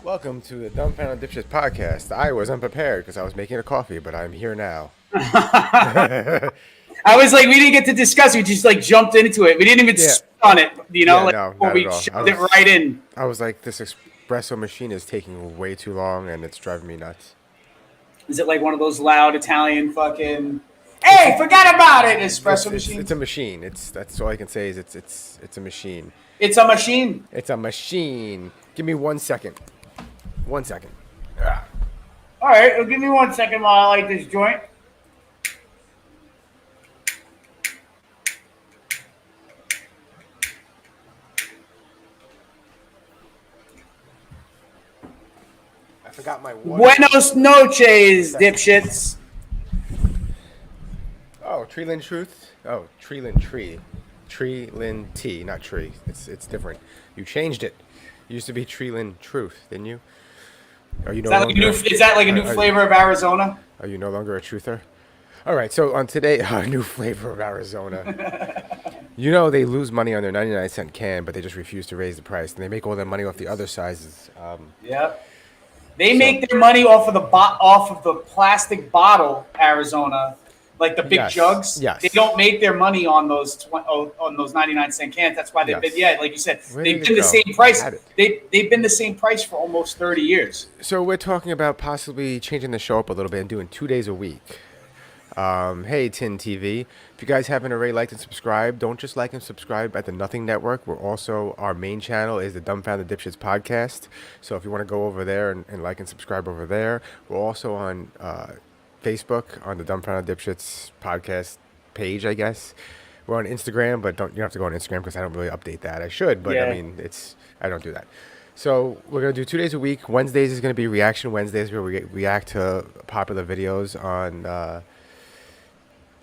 Welcome to the Dumbfounded dipshits podcast. I was unprepared because I was making a coffee, but I'm here now. I was like, we didn't get to discuss. We just like jumped into it. We didn't even Yeah. speak on it, No, before not at we all. shoved it right in. I was like, this espresso machine is taking way too long, and it's driving me nuts. Is it like one of those loud Italian fucking? Hey, forget about it! Espresso machine. It's a machine. That's all I can say is it's a machine. It's a machine. It's a machine. Give me 1 second. 1 second. All right, well, give me 1 second while I light this joint. I forgot my water. Buenos noches, dipshits. Oh, Treeland Truth. Oh, Treeland Tree. Treeland Tea, not tree. It's different. You changed it. It used to be Treeland Truth, didn't you? Are you no longer? Is that like a new flavor of Arizona? Are you no longer a truther? All right. So on today, a new flavor of Arizona. You know they lose money on their 99-cent can, but they just refuse to raise the price, and they make all their money off the other sizes. Yep. They make their money off of the plastic bottle Arizona, like the big jugs. Yes. They don't make their money on those 99-cent cans. That's why they've been like you said, they've been the same price. They've been the same price for almost 30 years. So we're talking about possibly changing the show up a little bit and doing 2 days a week. Hey, Tin TV. If you guys haven't already liked and subscribed, don't just like and subscribe at the Nothing Network. We're also, our main channel is the Dumbfounded Dipshits podcast. So if you want to go over there and like and subscribe over there. We're also on Facebook on the Dumbfounded Dipshits podcast page, I guess. We're on Instagram, but you don't have to go on Instagram because I don't really update that. I should, but I mean, I don't do that. So we're going to do 2 days a week. Wednesdays is going to be Reaction Wednesdays where we react to popular videos on...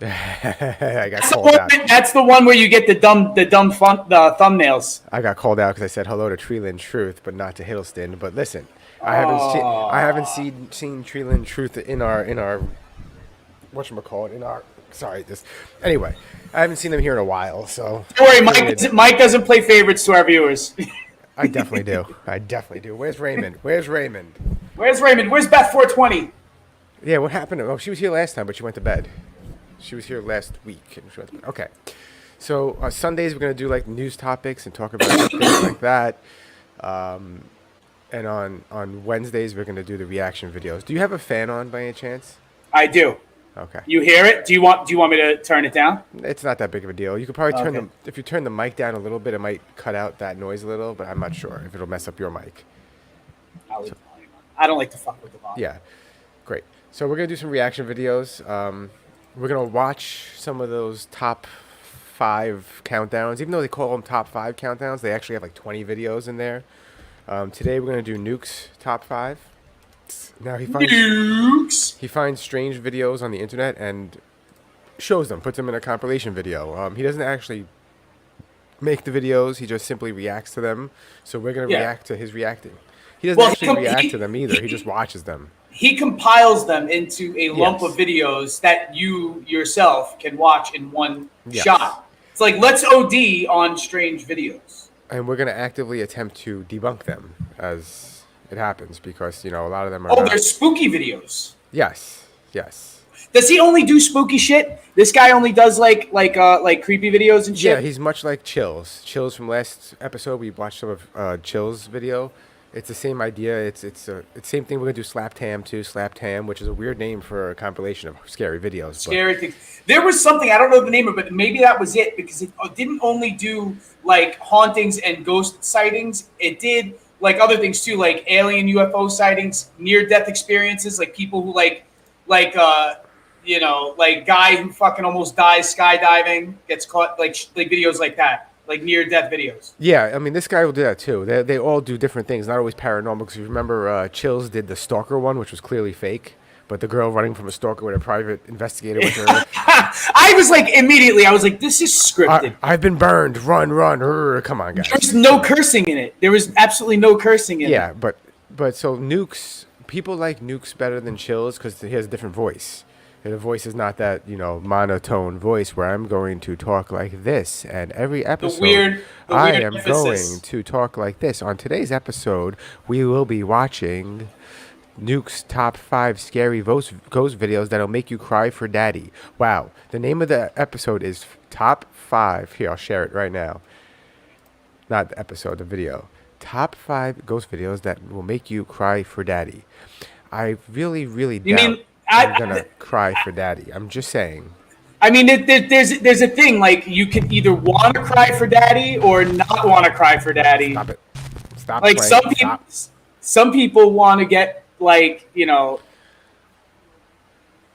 I got called out. That's the one where you get the thumbnails. I got called out because I said hello to Treeland Truth, but not to Hiddleston. But listen, I haven't seen Treeland Truth in our whatchamacallit, anyway, I haven't seen them here in a while. So don't worry, Mike doesn't play favorites to our viewers. I definitely do. Where's Raymond? Where's Beth 420? Yeah, what happened? Oh, she was here last time, but she went to bed. She was here last week. And she went to bed. Okay. So Sundays we're going to do like news topics and talk about things like that. And on Wednesdays we're going to do the reaction videos. Do you have a fan on by any chance? I do. Okay. You hear it? Do you want me to turn it down? It's not that big of a deal. You could probably if you turn the mic down a little bit, it might cut out that noise a little, but I'm not sure if it'll mess up your mic. I don't like to fuck with the volume. Yeah. Great. So we're going to do some reaction videos. We're going to watch some of those top 5 countdowns. Even though they call them top 5 countdowns, they actually have like 20 videos in there. Today we're going to do Nuke's top 5. Now he finds strange videos on the internet and shows them, puts them in a compilation video. He doesn't actually make the videos. He just simply reacts to them. So we're going to react to his reacting. He doesn't actually react to them either. He just watches them. He compiles them into a lump of videos that you yourself can watch in one shot. It's like, let's OD on strange videos. And we're going to actively attempt to debunk them as it happens because, a lot of them are... Oh, they're spooky videos. Yes. Does he only do spooky shit? This guy only does like creepy videos and shit? Yeah, he's much like Chills. Chills from last episode, we watched some of Chills' video. It's the same idea. It's the same thing. We're going to do Slap Tam, which is a weird name for a compilation of scary videos. Scary things. There was something, I don't know the name of it, but maybe that was it, because it didn't only do, like, hauntings and ghost sightings. It did, like, other things, too, like alien UFO sightings, near-death experiences, like people who, like guy who fucking almost dies skydiving, gets caught, like videos like that. Like near-death videos. Yeah, I mean, this guy will do that too. They all do different things, not always paranormal. Because you remember, Chills did the stalker one, which was clearly fake. But the girl running from a stalker with a private investigator with her. I was like, this is scripted. I've been burned. Run. Come on, guys. There's no cursing in it. There was absolutely no cursing in it. Yeah, but so Nuke's, people like Nuke's better than Chills because he has a different voice. The voice is not that, monotone voice where I'm going to talk like this. And every episode, The I weird am emphasis. going to talk like this. On today's episode, we will be watching Nuke's top 5 scary ghost videos that'll make you cry for daddy. Wow. The name of the episode is Top 5. Here, I'll share it right now. Not the episode, the video. Top 5 ghost videos that will make you cry for daddy. I really, really You doubt mean I'm going to cry for daddy. I'm just saying. I mean, there's a thing like you can either want to cry for daddy or not want to cry for daddy. Stop it. Stop Like playing. some people want to get like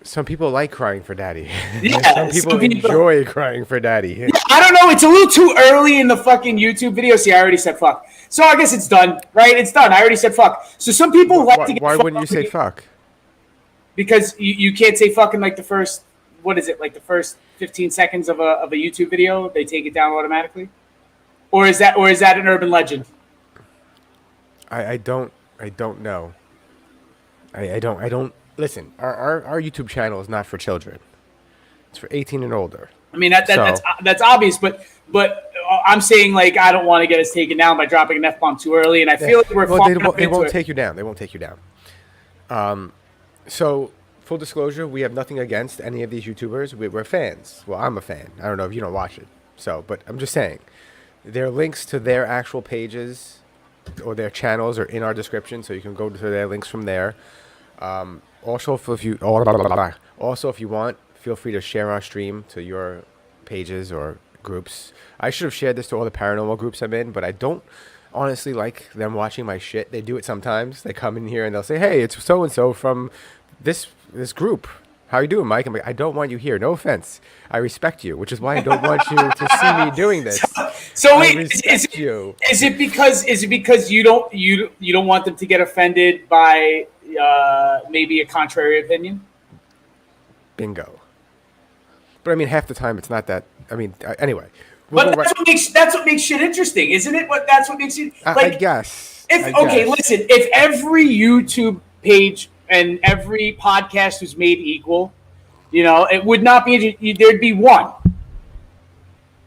Some people like crying for daddy. Yeah, some people enjoy crying for daddy. Yeah, I don't know. It's a little too early in the fucking YouTube video. See, I already said fuck. So I guess it's done, right? It's done. I already said fuck. So some people like to get Why fucked wouldn't you say fuck? Because you can't say fuck in like the first, what is it, like the first 15 seconds of a YouTube video? They take it down automatically? Or is that an urban legend? I don't know. I don't listen. Our YouTube channel is not for children. It's for 18 and older. I mean that's obvious, but I'm saying like I don't want to get us taken down by dropping an F-bomb too early, and I feel like they won't take you down. They won't take you down. So full disclosure, we have nothing against any of these YouTubers. We're fans. Well, I'm a fan. I don't know if you don't watch it. But I'm just saying, their links to their actual pages or their channels are in our description, so you can go to their links from there. Also, if you want, feel free to share our stream to your pages or groups. I should have shared this to all the paranormal groups I'm in, but I don't honestly like them watching my shit. They do it sometimes. They come in here and they'll say, "Hey, it's so and so from this group. How you doing, Mike?" I'm like, "I don't want you here. No offense. I respect you, which is why I don't want you to see me doing this." So wait, is it because you don't want them to get offended by maybe a contrary opinion? Bingo. But I mean, half the time it's not that. I mean, anyway. But that's what makes shit interesting, isn't it? That's what makes it. Like, I guess. Listen. If every YouTube page and every podcast was made equal, it would not be. There'd be one.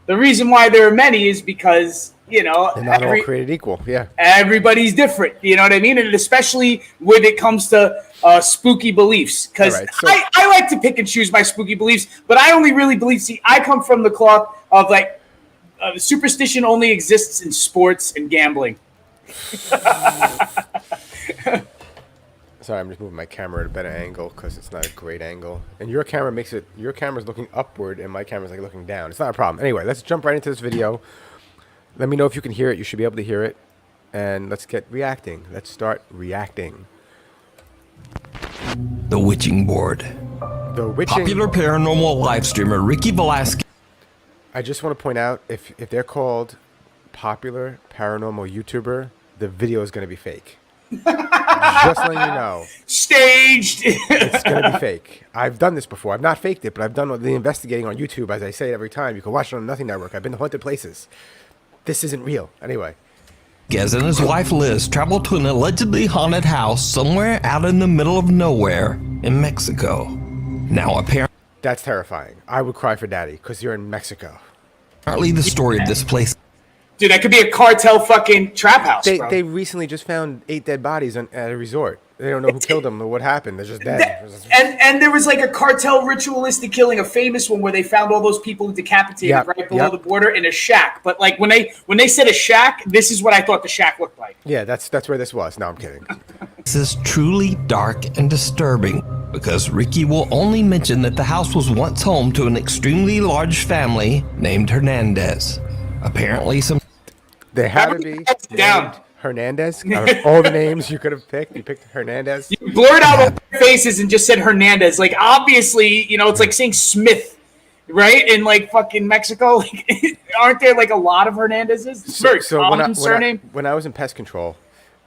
The reason why there are many is because they're not all created equal. Yeah. Everybody's different. You know what I mean? And especially when it comes to spooky beliefs, because I like to pick and choose my spooky beliefs, but I only really believe. See, I come from the cloth of like superstition only exists in sports and gambling. Sorry, I'm just moving my camera at a better angle because it's not a great angle. And your camera's looking upward and my camera's like looking down. It's not a problem. Anyway, let's jump right into this video. Let me know if you can hear it. You should be able to hear it. And let's get reacting. Let's start reacting. The Witching Board. The Witching... Popular paranormal live streamer Ricky Velasquez. I just want to point out, if they're called popular paranormal YouTuber, the video is going to be fake. Just letting you know. Staged. It's going to be fake. I've done this before. I've not faked it, but I've done the investigating on YouTube, as I say every time. You can watch it on Nothing Network. I've been to haunted places. This isn't real. Anyway. Gez and his wife Liz traveled to an allegedly haunted house somewhere out in the middle of nowhere in Mexico. Now apparently... That's terrifying. I would cry for daddy, because you're in Mexico. Apparently the story of this place... Dude, that could be a cartel fucking trap house, bro. They recently just found 8 dead bodies at a resort. They don't know who killed them or what happened. They're just dead. And there was like a cartel ritualistic killing, a famous one where they found all those people decapitated right below the border in a shack. But like when they said a shack, this is what I thought the shack looked like. Yeah, that's where this was. No, I'm kidding. This is truly dark and disturbing because Ricky will only mention that the house was once home to an extremely large family named Hernandez. Apparently They had to be down. Hernandez. Out of all the names you could have picked, you picked Hernandez. You blurred out all their faces and just said Hernandez. Like obviously, it's like saying Smith, right? In like fucking Mexico, like, aren't there like a lot lot of Hernandezes? So when I was in pest control,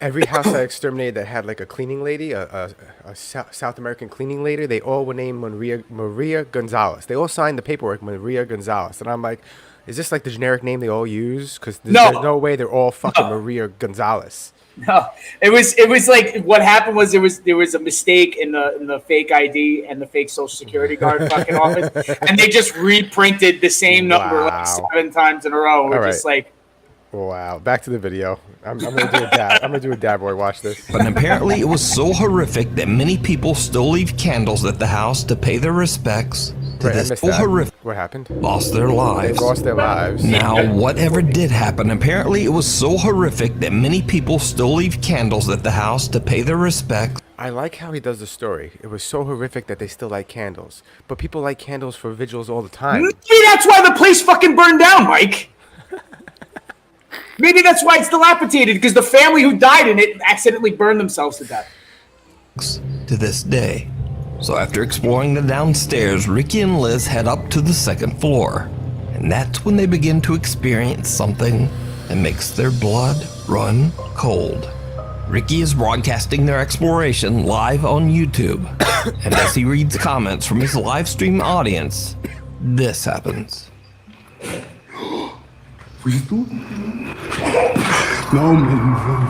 every house I exterminated that had like a cleaning lady, a South American cleaning lady, they all were named Maria Gonzalez. They all signed the paperwork Maria Gonzalez, and I'm like, is this like the generic name they all use? Because there's no way they're all fucking Maria Gonzalez. No, it was like what happened was there was a mistake in the fake ID and the fake social security guard fucking office, and they just reprinted the same number like Wow. 7 times in a row. We're All just right. like, Wow. Back to the video. I'm gonna do a dab. I'm gonna do a dab boy. Watch this. But apparently it was so horrific that many people still leave candles at the house to pay their respects to Wait, I this missed that. horrific What happened? lost their They lives. lost their lives. Now, whatever did happen, apparently it was so horrific that many people still leave candles at the house to pay their respects. I like how he does the story. It was so horrific that they still light candles. But people light candles for vigils all the time. maybe that's why the place fucking burned down, Mike. Maybe that's why it's dilapidated, because the family who died in it accidentally burned themselves to death. To this day. So after exploring the downstairs, Ricky and Liz head up to the second floor. And that's when they begin to experience something that makes their blood run cold. Ricky is broadcasting their exploration live on YouTube. And as he reads comments from his live stream audience, this happens. ¿Fuiste tú? No, man.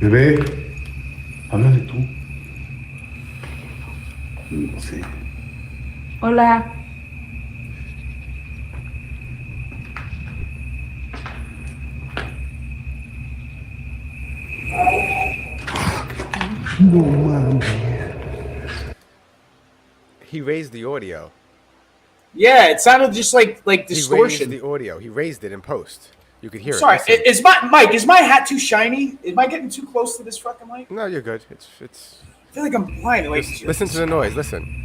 Bebé, háblale tú. No sé. Hola. No mames. He raised the audio. Yeah, it sounded just like He distortion. raised the audio. He raised it in post. You could hear Sorry, it. Listen. is my hat too shiny? Am I getting too close to this fucking mic? No, you're good. It's. I feel like I'm blind. Like, Listen to the noise. Listen.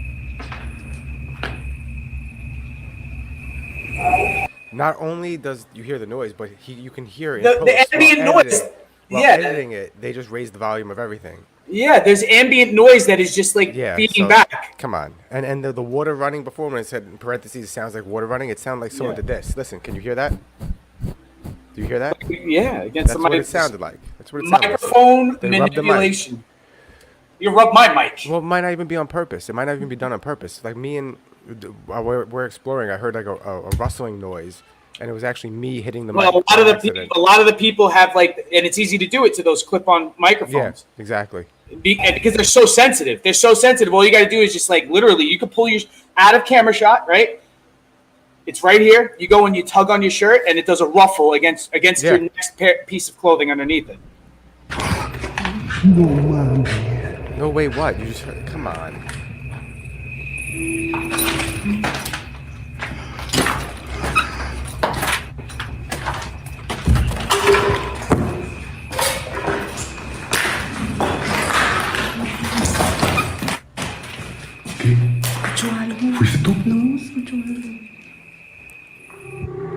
Not only does you hear the noise, but you can hear it. In The post. ambient While noise. While Yeah. editing it, they just raised the volume of everything. Yeah, there's ambient noise that is just like Yeah. feeding so, back. Come on. And the water running before, when it said in parentheses, sounds like water running. It sounded like someone Yeah. did this. Listen, can you hear that? Do you hear that? Yeah, against That's the what mic. it sounded like. That's what it sounded like. Microphone They rubbed the mic. manipulation. You rub my mic. Well, it might not even be on purpose. It might not even be done on purpose. Like me and while we're exploring, I heard like a rustling noise, and it was actually me hitting the mic. Well, by a accident. lot of the people have like, and it's easy to do it to those clip-on Yeah, microphones. exactly. And because they're so sensitive. They're so sensitive. All you got to do is just like literally, you can pull your out of camera shot, right? It's right here. You go and you tug on your shirt, and it does a ruffle against Yeah. your next piece of clothing underneath it. No mames. No, wait, what? You just heard, come on. ¿Qué? ¿Fuiste tú?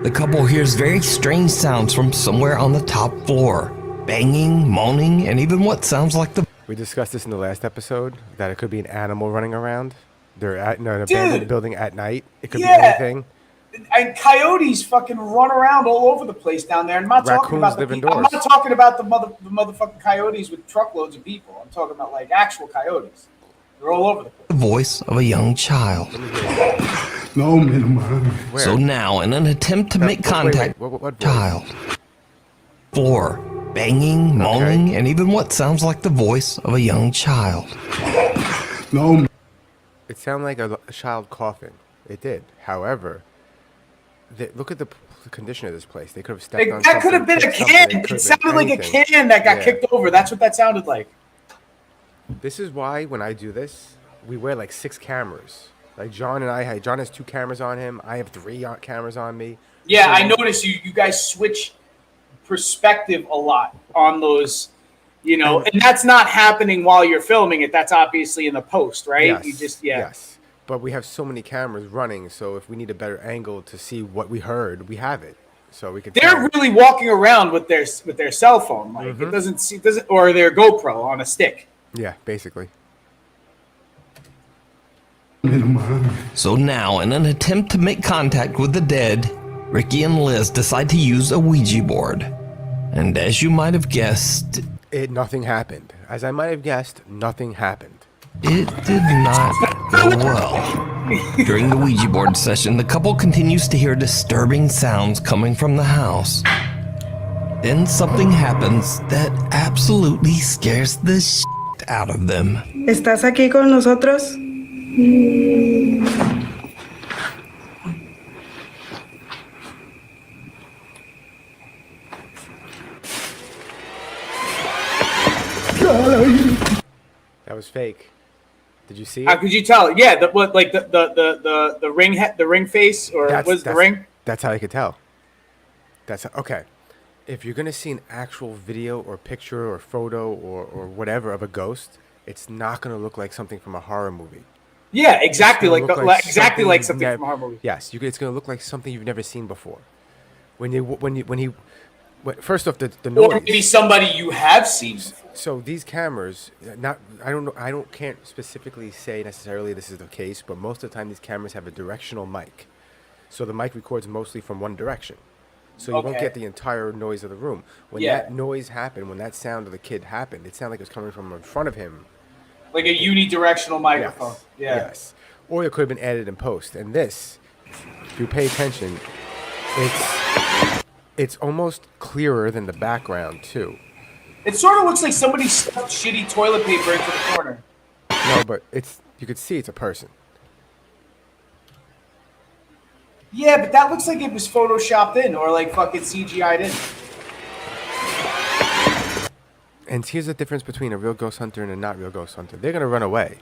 The couple hears very strange sounds from somewhere on the top floor. Banging, moaning, and even what sounds like the We discussed this in the last episode, that it could be an animal running around. They're at an abandoned Dude. building at night. It could Yeah. be anything. And coyotes fucking run around all over the place down there. And I'm not talking Raccoons about live I'm indoors. not talking about the motherfucking coyotes with truckloads of people. I'm talking about like actual coyotes. They're all over the place. voice of a young child. No, me no mames. Where? So now, in an attempt to make wait, contact, what voice? child. Floor. Banging, moaning, and even what sounds like the voice of a young child. No, It sounded like a child coughing. It did. However, look at the condition of this place. They could have stepped on That could have been a kicked can. something. It could have sounded been like a anything. can that got Yeah. kicked over. That's what that sounded like. This is why when I do this, we wear like 6 cameras. Like John has 2 cameras on him. I have 3 cameras on me. Yeah, So- I noticed you guys switch perspective a lot on those, and that's not happening while you're filming it. That's obviously in the post, right? Yes, You just yes. But we have so many cameras running, so if we need a better angle to see what we heard, we have it, so we can. They're really walking around with their cell phone, like Mm-hmm. it doesn't or their GoPro on a stick. Yeah, basically. me no mames. So now, in an attempt to make contact with the dead, Ricky and Liz decide to use a Ouija board. And as you might have guessed, Nothing happened. As I might have guessed, nothing happened. It did not go well. During the Ouija board session, the couple continues to hear disturbing sounds coming from the house. Then something happens that absolutely scares the shit out of them. ¿Estás aquí con nosotros? That was fake. Did you see How it? could you tell? Yeah, the ring face, or was the ring? That's how I could tell. Okay. If you're gonna see an actual video or picture or photo or whatever of a ghost, it's not gonna look like something from a horror movie. Yeah, exactly It's gonna look exactly like something you've from a horror movie. Yes, it's gonna look like something you've never seen before. First off, the noise. Or maybe somebody you have seen before. So these cameras, can't specifically say necessarily this is the case, but most of the time these cameras have a directional mic, so the mic records mostly from one direction, so you won't get the entire noise of the room. When that noise happened, when that sound of the kid happened, it sounded like it was coming from in front of him, like a unidirectional microphone. Yes, or it could have been added in post. And this, if you pay attention, it's almost clearer than the background too. It sort of looks like somebody stuffed shitty toilet paper into the corner. No, but you could see it's a person. Yeah, but that looks like it was photoshopped in or like fucking CGI'd in. And here's the difference between a real ghost hunter and a not real ghost hunter. They're gonna run away.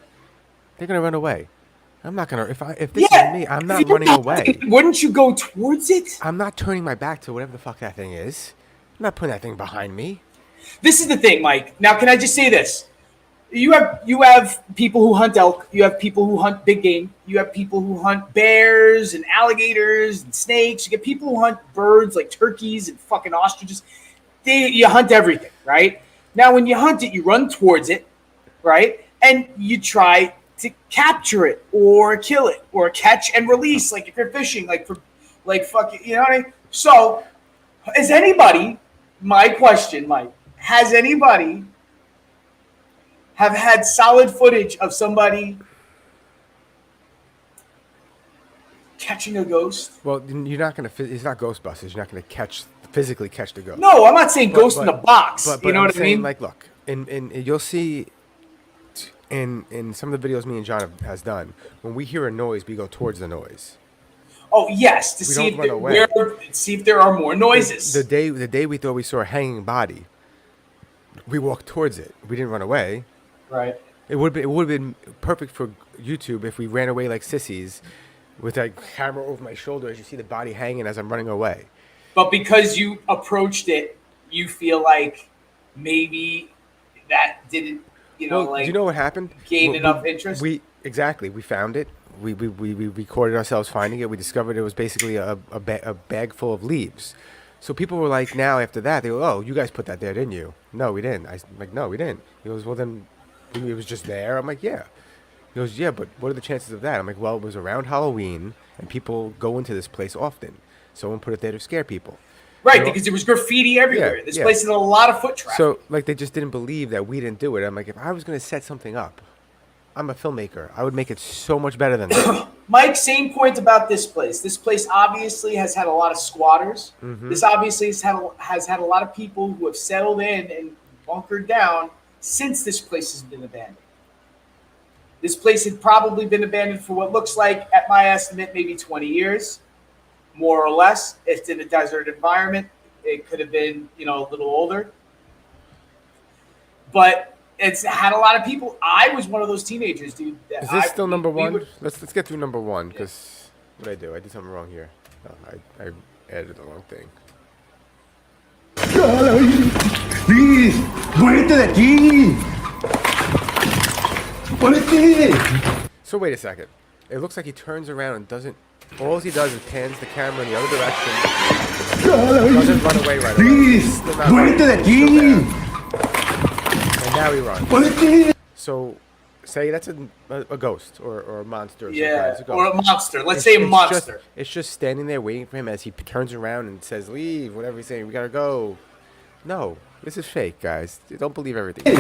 I'm not gonna. If this is me, I'm not running away. Wouldn't you go towards it? I'm not turning my back to whatever the fuck that thing is. I'm not putting that thing behind me. This is the thing, Mike. Now, can I just say this? You have people who hunt elk. You have people who hunt big game. You have people who hunt bears and alligators and snakes. You get people who hunt birds like turkeys and fucking ostriches. You hunt everything, right? Now, when you hunt it, you run towards it, right? And you try to capture it or kill it or catch and release, like if you're fishing, fucking, you know what I mean? So, my question, Mike, has anybody have had solid footage of somebody catching a ghost? Well, you're not gonna. It's not Ghostbusters. You're not gonna physically catch the ghost. No, I'm not saying ghost in the box. But you know I'm what I saying, mean? like, look, in you'll see in some of the videos me and John has done, when we hear a noise, we go towards the noise. Oh yes, to We see don't run away. see if there are more noises. The day we thought we saw a hanging body, we walked towards it. We didn't run away. Right. It would have been perfect for YouTube if we ran away like sissies, with that camera over my shoulder as you see the body hanging as I'm running away. But because you approached it, you feel like maybe that didn't, do you know what happened? Gain enough interest. We found it. We recorded ourselves finding it. We discovered it was basically a bag full of leaves. So people were like, now after that, they go, "Oh, you guys put that there, didn't you?" No, we didn't. I'm like, "No, we didn't." He goes, "Well, then it was just there." I'm like, "Yeah." He goes, "Yeah, but what are the chances of that?" I'm like, "Well, it was around Halloween, and people go into this place often. Someone put it there to scare people." Right, because there was graffiti everywhere. This place has a lot of foot traffic. So, like, they just didn't believe that we didn't do it. I'm like, if I was going to set something up, I'm a filmmaker. I would make it so much better than that. Mike, same point about this place. This place obviously has had a lot of squatters. Mm-hmm. This obviously has had a lot of people who have settled in and bunkered down since this place has been abandoned. This place had probably been abandoned for what looks like, at my estimate, maybe 20 years. More or less. It's in a desert environment. It could have been, a little older. But it's had a lot of people. I was one of those teenagers, dude. Is this still number one? Let's get through number one, because what did I do? I did something wrong here. Oh, I added the wrong thing. ¡Luis! ¡Muérete de aquí! ¡Muérete! So wait a second. It looks like he turns around and doesn't. All he does is pans the camera in the other direction. Doesn't run away right away. ¡Luis! ¡Muérete de aquí! And now he runs. ¡Muérete! So, say that's a ghost or a monster. Yeah, or a monster. Let's say a monster. It's just standing there waiting for him as he turns around and says, "Leave," whatever he's saying. We gotta go. No, this is fake, guys. Don't believe everything.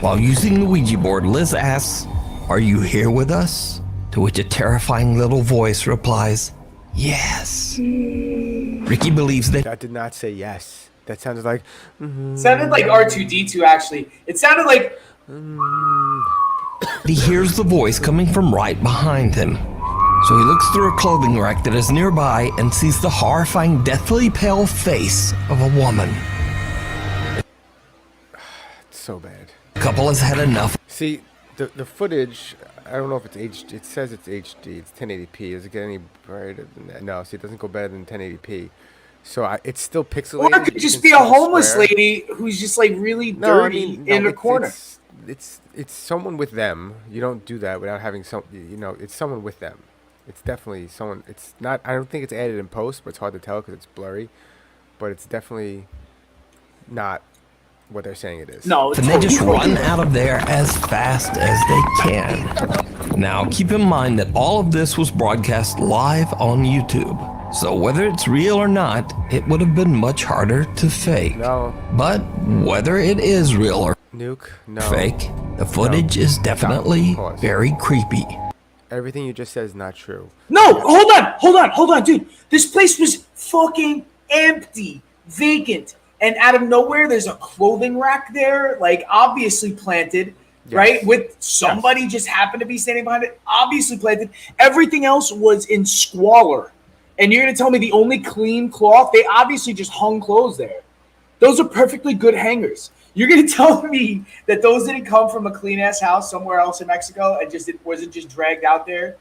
While using the Ouija board, Liz asks, "Are you here with us?" To which a terrifying little voice replies, "Yes." Ricky believes that That did not say yes. That sounded like. Sounded like R2D2 actually. It sounded like he hears the voice coming from right behind him. So he looks through a clothing rack that is nearby and sees the horrifying, deathly pale face of a woman. It's so bad. The couple has had enough. See, the footage, I don't know if it's HD. It says it's HD. It's 1080p. Does it get any brighter than that? No, see, it doesn't go better than 1080p. So it's still pixelated. or it could just be a homeless lady who's just like really dirty in the corner. It's someone with them. You don't do that without having some. It's someone with them. It's definitely someone. It's not. I don't think it's added in post, but it's hard to tell because it's blurry. But it's definitely not what they're saying it is. No, And they just run out of there as fast as they can. Now, keep in mind that all of this was broadcast live on YouTube. So whether it's real or not, it would have been much harder to fake. No. But whether it is real or Nuke. No. fake, the footage is definitely Pause. very creepy. Everything you just said is not true. No, hold on, dude. This place was fucking empty, vacant, and out of nowhere, there's a clothing rack there, like obviously planted, Yes. right? With somebody just happened to be standing behind it, obviously planted. Everything else was in squalor, and you're gonna tell me the only clean cloth? They obviously just hung clothes there. Those are perfectly good hangers. You're gonna tell me that those didn't come from a clean ass house somewhere else in Mexico and it wasn't just dragged out there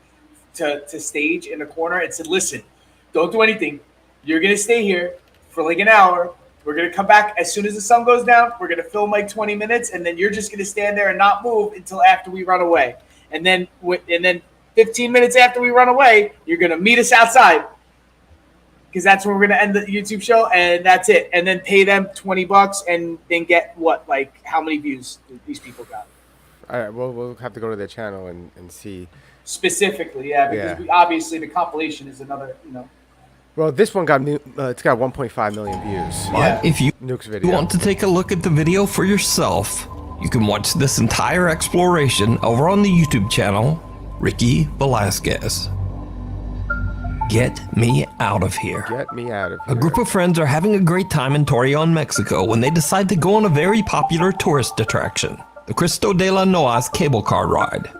to stage in a corner and said, "Listen, don't do anything. You're gonna stay here for like an hour. We're gonna come back as soon as the sun goes down. We're gonna film like 20 minutes, and then you're just gonna stand there and not move until after we run away. And then 15 minutes after we run away, you're gonna meet us outside." Because that's when we're gonna end the YouTube show, and that's it. And then pay them $20 and then get what? Like how many views these people got? All right. Well, we'll have to go to their channel and see. Specifically, yeah, because obviously the compilation is another, Well, this one got it's got 1.5 million views. But if you Nuke's video. want to take a look at the video for yourself, you can watch this entire exploration over on the YouTube channel, Ricky Velasquez. Get me out of here. Get me out of A here. group of friends are having a great time in Torreon, Mexico when they decide to go on a very popular tourist attraction, the Cristo de la Noa's cable car ride.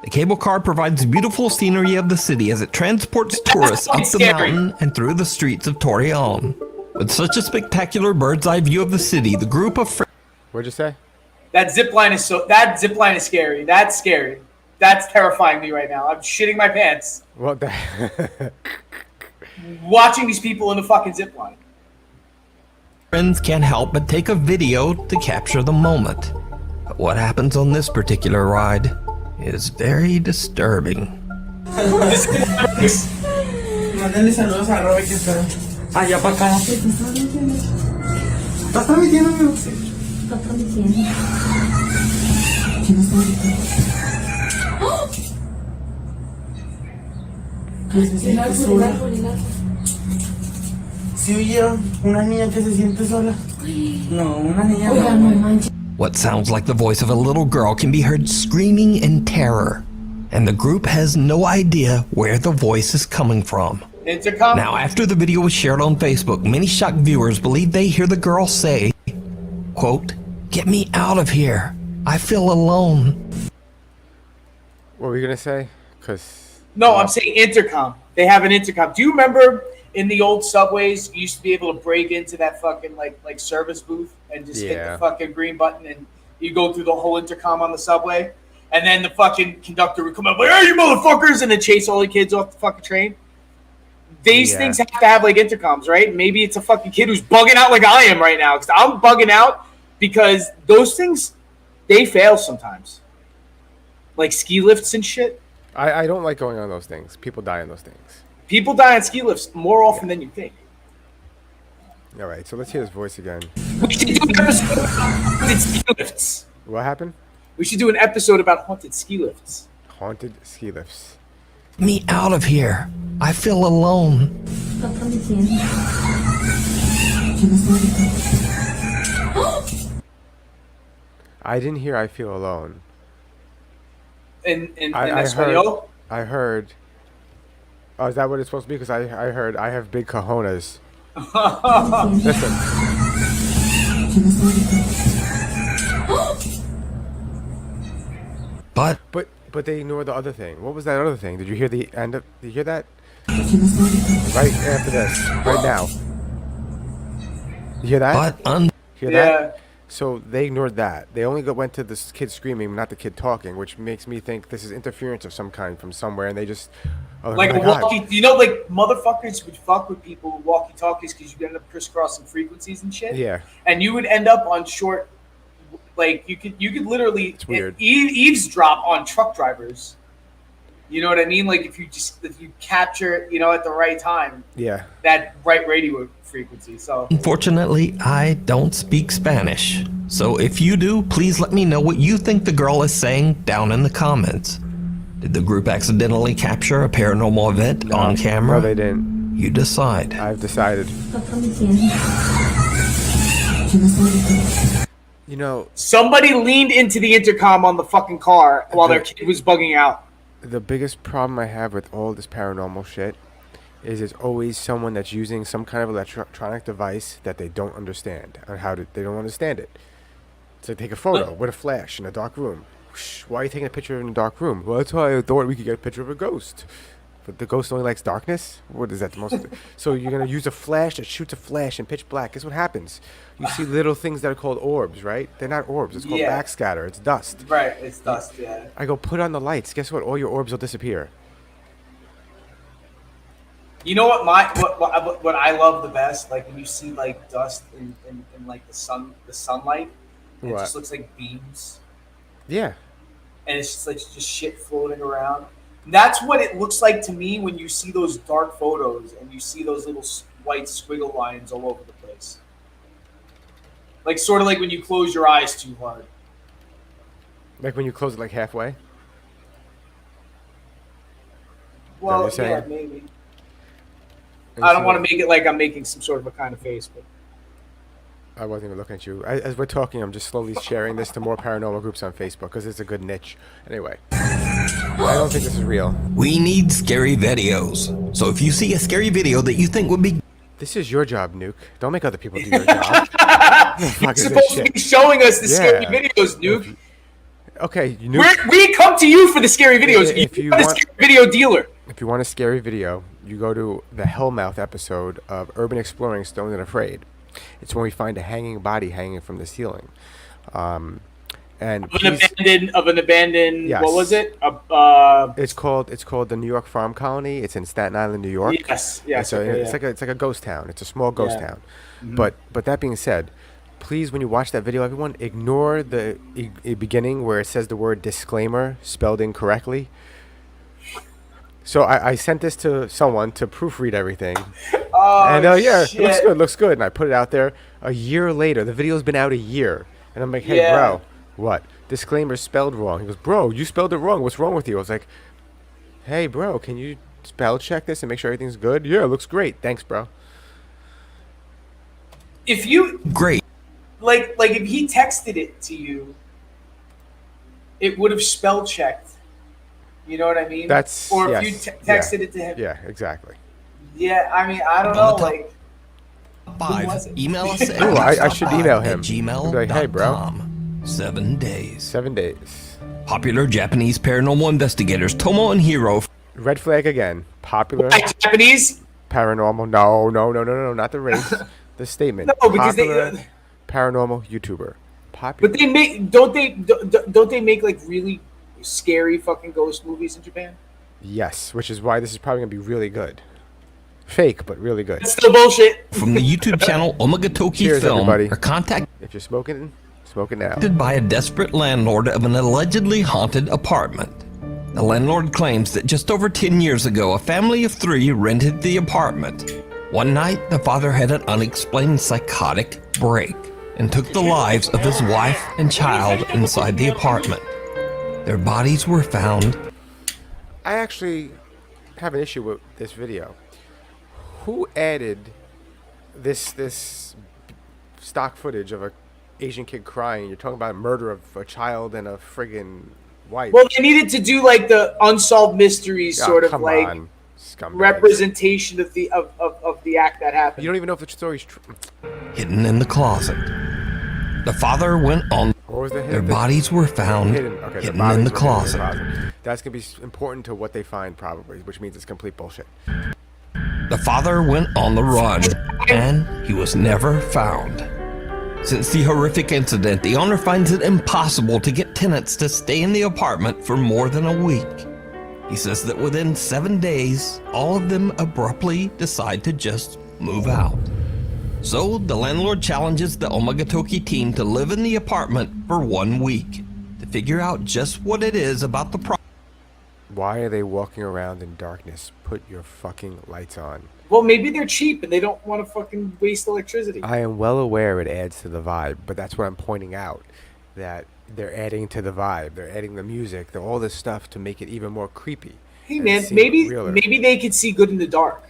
The cable car provides beautiful scenery of the city as it transports tourists up the scary. mountain and through the streets of Torreon. With such a spectacular bird's eye view of the city, the group of friends What'd you say? that zip line is scary. That's scary. That's terrifying me right now. I'm shitting my pants Well, watching these people in the fucking zip line. can't help but take a video to capture the moment. But what happens on this particular ride is very disturbing. Mándale saludos a Robert que está allá para acá. ¿Estás transmitiendo, amigo? Está transmitiendo. ¿Quién está gritando? ¿Qué se siente sola? ¿Sí oye una niña que se siente sola? No, una niña Oiga, no manches. What sounds like the voice of a little girl can be heard screaming in terror, and the group has no idea where the voice is coming from. Intercom. Now, after the video was shared on Facebook, many shocked viewers believe they hear the girl say, quote, "Get me out of here. I feel alone." what were you gonna say? Because No, I'm saying intercom. They have an intercom. Do you remember in the old subways, you used to be able to break into that fucking like service booth and just hit the fucking green button and you go through the whole intercom on the subway, and then the fucking conductor would come up like, "Hey, you motherfuckers!" and then chase all the kids off the fucking train. These things have to have like intercoms, right? Maybe it's a fucking kid who's bugging out like I am right now, because I'm bugging out because those things, they fail sometimes, like ski lifts and shit. I don't like going on those things. People die on those things. People die on ski lifts more often than you think. All right, so let's hear his voice again. We should do an episode about haunted ski lifts. What happened? We should do an episode about haunted ski lifts. Haunted ski lifts. "Get me out of here. I feel alone." Está transmitiendo. I didn't hear I Feel Alone. In I Espanol? heard. Oh, is that what it's supposed to be? Because I heard I have big cojones. Listen. But But they ignore the other thing. What was that other thing? Did you hear the end of? Did you hear that? Right after this, right now. You hear that? Hear that? So they ignored that. They only went to this kid screaming, not the kid talking, which makes me think this is interference of some kind from somewhere, and they just Like oh a my God. walkie, you know, like motherfuckers would fuck with people with walkie-talkies because you could end up crisscrossing frequencies and shit. Yeah. And you would end up on short, like you could literally It's weird. eavesdrop on truck drivers. You know what I mean? Like if you capture, you know, at the right time, Yeah. that right radio frequency. So unfortunately, I don't speak Spanish. So if you do, please let me know what you think the girl is saying down in the comments. Did the group accidentally capture a paranormal event on camera? No, they didn't. You decide. I've decided. You know, somebody leaned into the intercom on the fucking car while their kid was bugging out. the biggest problem I have with all this paranormal shit is it's always someone that's using some kind of electronic device that they don't understand on they don't understand it. It's like take a photo with a flash in a dark room. Why are you taking a picture in a dark room? Well, that's why I thought we could get a picture of a ghost. But the ghost only likes darkness? What is that? The most? So you're going to use a flash that shoots a flash in pitch black. Guess what happens? You see little things that are called orbs, right? They're not orbs. It's called backscatter. It's dust. Right, it's dust, yeah. I go, put on the lights. Guess what? All your orbs will disappear. You know what what I love the best? Like when you see like dust in like the sunlight, and it What? just looks like beams. Yeah. And it's just like just shit floating around. That's what it looks like to me when you see those dark photos and you see those little white squiggle lines all over the place. Like sort of like when you close your eyes too hard. Like when you close it like halfway? Well, what you're yeah, saying? maybe. And I don't so- want to make it like I'm making some sort of a kind of face, but I wasn't even looking at you. As we're talking, I'm just slowly sharing this to more paranormal groups on Facebook because it's a good niche. Anyway, I don't think this is real. We need scary videos. So if you see a scary video that you think would be This is your job, Nuke. Don't make other people do your job. you're supposed to be showing us the scary videos, Nuke. Okay, Nuke. We come to you for the scary videos. If you You're the want- scary video dealer. If you want a scary video, you go to the Hellmouth episode of Urban Exploring Stoned and Afraid. It's when we find a hanging body hanging from the ceiling. And Of an abandoned. Yes. What was it? it's called the New York Farm Colony. It's in Staten Island, New York. Yes. It's like a ghost town. It's a small ghost town. But that being said, please, when you watch that video, everyone ignore the beginning where it says the word disclaimer spelled incorrectly. So I sent this to someone to proofread everything. And shit. looks good. And I put it out there. A year later, the video's been out a year. And I'm like, hey, bro, what? Disclaimer spelled wrong. He goes, bro, you spelled it wrong. What's wrong with you? I was like, hey, bro, can you spell check this and make sure everything's good? Yeah, it looks great. Thanks, bro. If you great. like if he texted it to you, it would have spell checked. You know what I mean? Or if you texted it to him. Yeah, exactly. Yeah, I mean, I don't know. On the Like, Five. was it? Email us at Ooh, I should email him. at gmail.com. Be like, hey, bro. 7 days. 7 days. Popular Japanese paranormal investigators Tomo and Hiro Red flag again. Popular like Japanese? paranormal. No, not the race. The statement. No, because Popular paranormal YouTuber. Popular. But they make don't they make like really scary fucking ghost movies in Japan? Yes, which is why this is probably gonna be really good. Fake, but really good. It's still bullshit. from the YouTube channel Omagatoki Cheers, Film everybody. are contacted If you're smoking, smoke it now. by a desperate landlord of an allegedly haunted apartment. The landlord claims that just over 10 years ago, a family of 3 rented the apartment. One night, the father had an unexplained psychotic break and took the lives of his wife and child inside the apartment. Their bodies were found. I actually have an issue with this video. Who added this stock footage of a Asian kid crying. You're talking about murder of a child and a friggin' wife. Well, they needed to do like the unsolved mysteries sort of come like on, scumbags. representation of the of the act that happened. You don't even know if the story's true. Hidden in the closet. The father went on. What was the Their bodies were found hidden in the closet. That's gonna be important to what they find, probably, which means it's complete bullshit. The father went on the run, and he was never found. Since the horrific incident, the owner finds it impossible to get tenants to stay in the apartment for more than a week. He says that within 7 days, all of them abruptly decide to just move out. So the landlord challenges the Omagatoki team to live in the apartment for 1 week to figure out just what it is about the property. Why are they walking around in darkness? Put your fucking lights on. Well, maybe they're cheap and they don't want to fucking waste electricity. I am well aware it adds to the vibe, but that's what I'm pointing out. That they're adding to the vibe. They're adding the music, all this stuff to make it even more creepy. Hey man, maybe they could see good in the dark.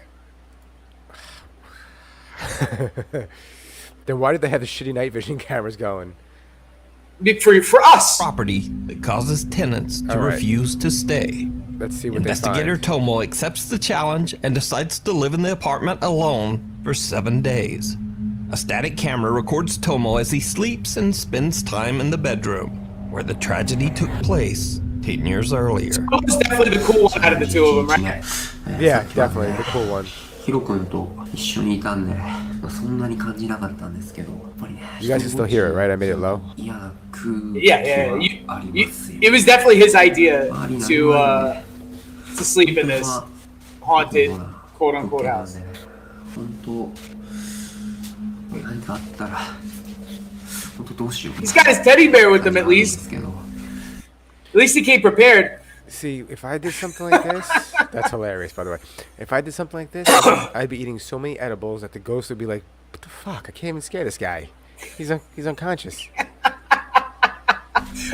Then why did they have the shitty night vision cameras going? For us. Property that causes tenants to refuse to stay. Let's see what Investigator they find. Tomo accepts the challenge and decides to live in the apartment alone for 7 days. A static camera records Tomo as he sleeps and spends time in the bedroom, where the tragedy took place 10 years earlier. Tomo's definitely the cool one out of the two of them, right? Yeah, definitely the cool one. ヒロ君と一緒にいたんで、そんなに感じなかったんですけど、やっぱりね。You guys can still hear it, right? I made it low. Yeah. It was definitely his idea to sleep in this haunted, quote unquote house. 本当、何かあったら、本当どうしよう。 He's got his teddy bear with him at least. At least he came prepared. See, if I did something like this, that's hilarious, by the way. If I did something like this, I'd be eating so many edibles that the ghost would be like, "What the fuck? I can't even scare this guy. He's unconscious."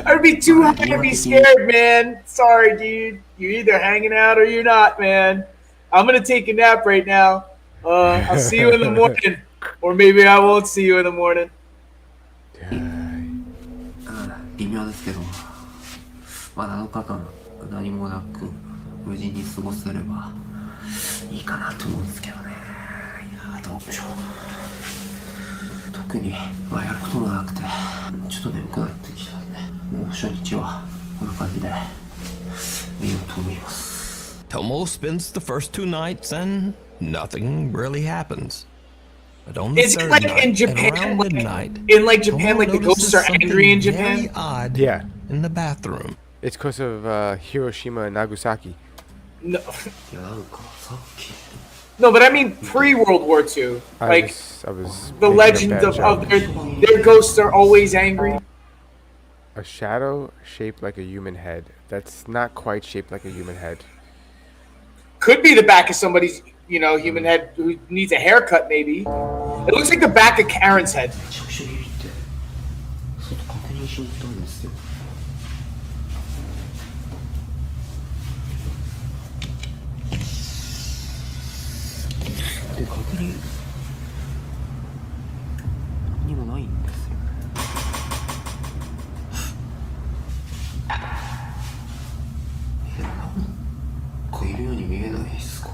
I'd be too high to be scared, man. Sorry, dude. You're either hanging out or you're not, man. I'm gonna take a nap right now. I'll see you in the morning, or maybe I won't see you in the morning. 微妙ですけど、まあ7日間何もなく無事に過ごせればいいかなと思うんですけどね。いやどうでしょう。特にまあやることもなくて、ちょっと眠くなってきたんで、もう初日はこんな感じで見ようと思います。 Tomo spends the first 2 nights and nothing really happens. But on the Is it third like night, in at Japan? around midnight, In like Japan, Tomo like the ghosts are notices angry in something Japan? very odd Yeah. in the bathroom. It's because of Hiroshima and Nagasaki. No, いやなんかさっき no, but I mean pre-World War II. I Like was the making a legend bad of joke. their ghosts are always angry. A shadow shaped like a human head. That's not quite shaped like a human head. Could be the back of somebody's, human head who needs a haircut, maybe. It looks like the back of Karen's head. めちゃくちゃビビって外確認しに行ったんですよ。で確認何もないんですよね。なんかいるように見えないですか。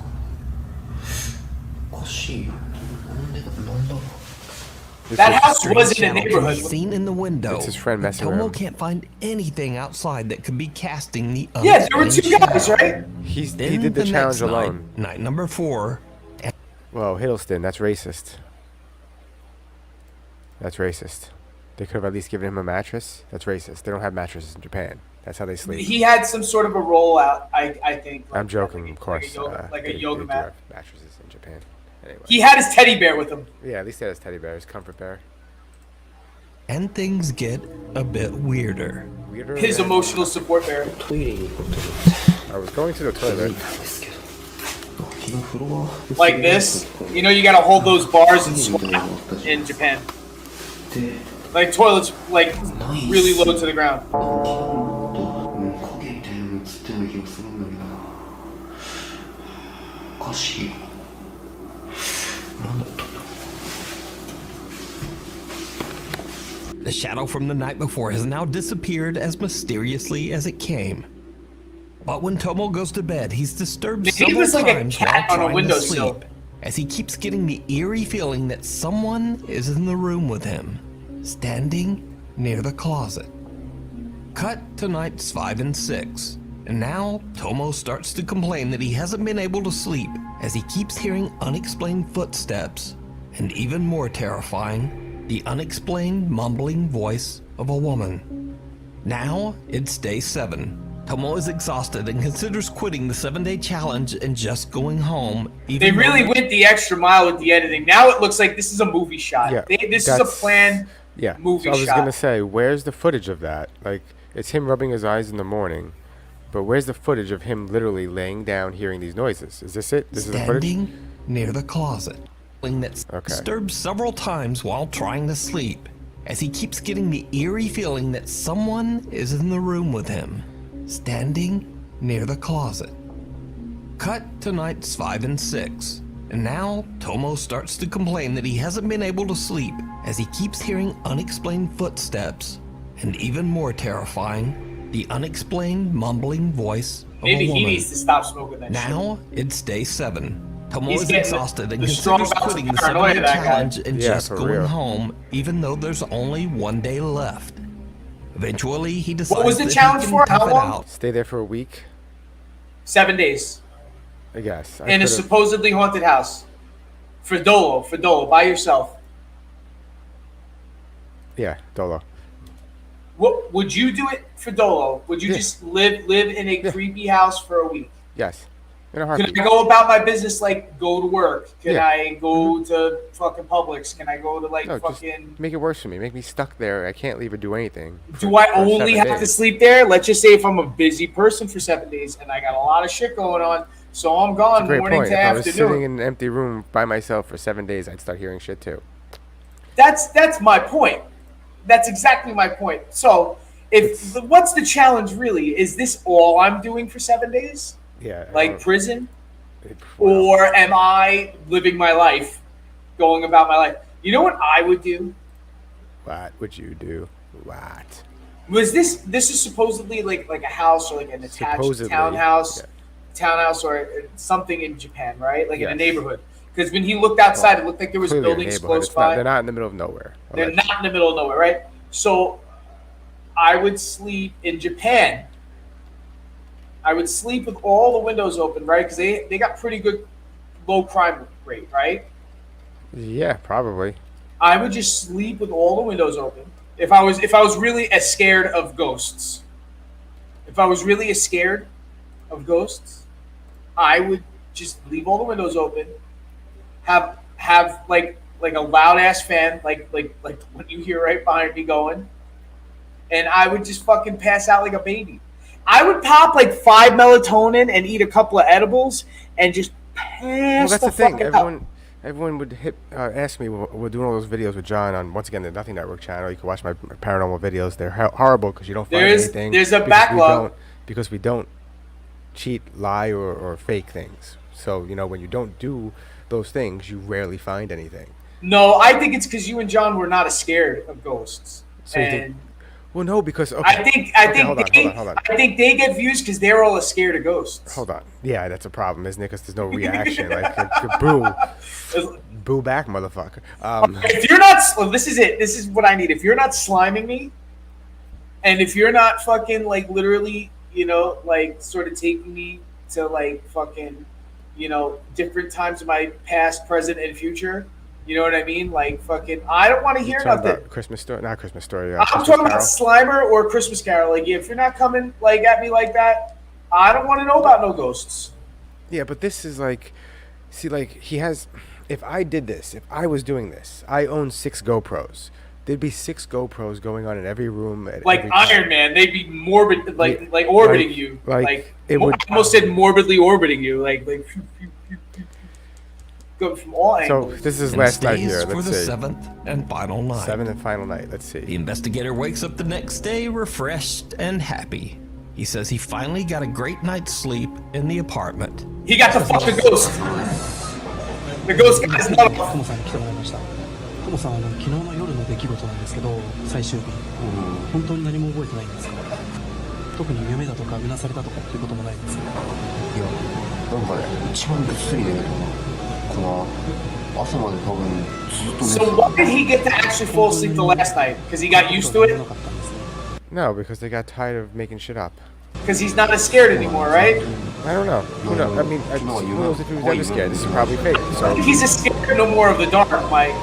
おかしいよ。なんだろう。 That house was in a Channel can be neighborhood. seen in the window. It's his friend but messing Tomo with him. can't find anything outside that could be casting the Yeah, there were unexplained 2 guys, shadow. right? He Then did the challenge next alone. Night number 4. Whoa, Hiddleston, that's racist. That's racist. They could have at least given him a mattress. That's racist. They don't have mattresses in Japan. That's how they sleep. He had some sort of a rollout, I think. I'm joking, of course. Like a they yoga do mat. have mattresses in Japan. Anyway. He had his teddy bear with him. Yeah, at least he had his teddy bear, his comfort bear. And things get a bit weirder. Weirder His than- emotional support bear. トイレに行こうと思って。 I was going to the 気づい toilet. たんですけど。昨日フロア Like this. You know, you gotta hold those bars and squat in Japan. で Like toilets, like really low to the ground. 影みたいなの映ってるような気がするんだけどな。おかしいよ。なんだったんだろう。The shadow from the night before has now disappeared as mysteriously as it came. But when Tomo goes to bed, he's disturbed He several was like a times cat while on a trying to windowsill. sleep, as he keeps getting the eerie feeling that someone is in the room with him, standing near the closet. Cut to nights 5 and 6, and now Tomo starts to complain that he hasn't been able to sleep as he keeps hearing unexplained footsteps, and even more terrifying, the unexplained mumbling voice of a woman. Now it's day 7. Tomo is exhausted and considers quitting the 7-day challenge and just going home. They really went the extra mile with the editing. Now it looks like this is a movie shot. Yeah, This is a planned movie so I was shot. gonna say, where's the footage of that? Like, it's him rubbing his eyes in the morning, but where's the footage of him literally laying down, hearing these noises? Is this it? This is the footage? Standing near the closet, that's disturbed several times while trying to sleep, as he keeps getting the eerie feeling that someone is in the room with him, standing near the closet. Cut to nights 5 and 6, and now Tomo starts to complain that he hasn't been able to sleep as he keeps hearing unexplained footsteps, and even more terrifying, the unexplained mumbling voice of Maybe a woman. he needs to stop smoking that shit. Now it's day 7. Tomo He's is getting exhausted and the strong considers bouts of quitting the paranoia, 7-day that guy. challenge and Yeah, just for going real. home, even though there's only 1 day left. Eventually, he decides was the that challenge he for? can How tough it long? out. Stay there for a week, 7 days. I guess. In a supposedly haunted house. For Dolo, by yourself. Yeah, Dolo. What would you do it for Dolo? Would you just live in a creepy house for a week? Yes. In a Can heartbeat. I go about my business like go to work? Can Yeah. I go to fucking Publix? Can I go to like No, just fucking? make it worse for me. Make me stuck there. I can't leave or do anything. Do I for only 7 have to days. sleep there? Let's just say if I'm a busy person for 7 days and I got a lot of shit going on, so I'm gone Great morning point. to If I was sitting afternoon. in an empty room by myself for 7 days, I'd start hearing shit too. That's my point. That's exactly my point. So what's the challenge really? Is this all I'm doing for 7 days? Yeah. I Like don't- prison? wow. Or am I living my life, going about my life? You know what I would do? What would you do? What? Was this is supposedly like a house or like an attached Supposedly, townhouse, yeah. or something in Japan, right? Like in a Yes. neighborhood. Because when he looked outside, it looked like there was Clearly a buildings neighborhood. close It's not- by. they're not in the middle of nowhere. They're not in the middle of nowhere, right? So I would sleep in Japan. I would sleep with all the windows open, right? Because they got pretty good low crime rate, right? Yeah, probably. I would just sleep with all the windows open. If I was really as scared of ghosts. If I was really as scared of ghosts, I would just leave all the windows open. Have like a loud ass fan, like what you hear right behind me going. And I would just fucking pass out like a baby. I would pop like 5 melatonin and eat a couple of edibles and just pass Well, that's the the thing. fuck out. Everyone would ask me. We're doing all those videos with John on once again the Nothing Network channel. You can watch my paranormal videos. They're horrible because you don't find anything. There's a because backlog. because we don't cheat, lie, or fake things. So when you don't do those things, you rarely find anything. No, I think it's because you and John were not as scared of ghosts. So you and think? Well, no, because okay. I think hold on. I think they get views because they're all as scared of ghosts. Hold on. Yeah, that's a problem, isn't it? Because there's no reaction. Like boo back, motherfucker. If you're not, well, this is it. This is what I need. If you're not sliming me, and if you're not fucking like literally, like sort of taking me to like fucking, different times of my past, present, and future. You know what I mean? Like fucking, I don't want to hear talking nothing. about Christmas story, not Christmas story. I'm Christmas talking about Carol. Slimer or Christmas Carol. Like, if you're not coming like at me like that, I don't want to know about no ghosts. Yeah, but this is like, see, like he has. If I did this, if I was doing this, I own 6 GoPros. There'd be 6 GoPros going on in every room. At Like every time. Iron Man, they'd be morbid, like Yeah, like orbiting like- you. like, it would- I almost said morbidly orbiting you. Like go from all So angles. this is And last night stays here. for Let's the see. 7th and final night. 7th and final night. Let's The see. investigator wakes up the next day refreshed and happy. He says he finally got a great night's sleep in the apartment. He got to fuck the ghost. The ghost got his nut off. トモさん昨日の夜の出来事なんですけど、最終日、本当に何も覚えてないんですか？特に夢だとかうなされたとかっていうこともないんですか？いや、なんかね、一番ぐっすり寝れたな。この朝まで多分ずっと寝てた。 So why did he get to actually fall asleep the last night? Because he got used to it? No, because they got tired of making shit up. Because he's not as scared anymore, right? I don't know. Who knows? I mean, who knows if he was ever scared? This is probably fake. I So think he's just scared no more of the dark, Mike.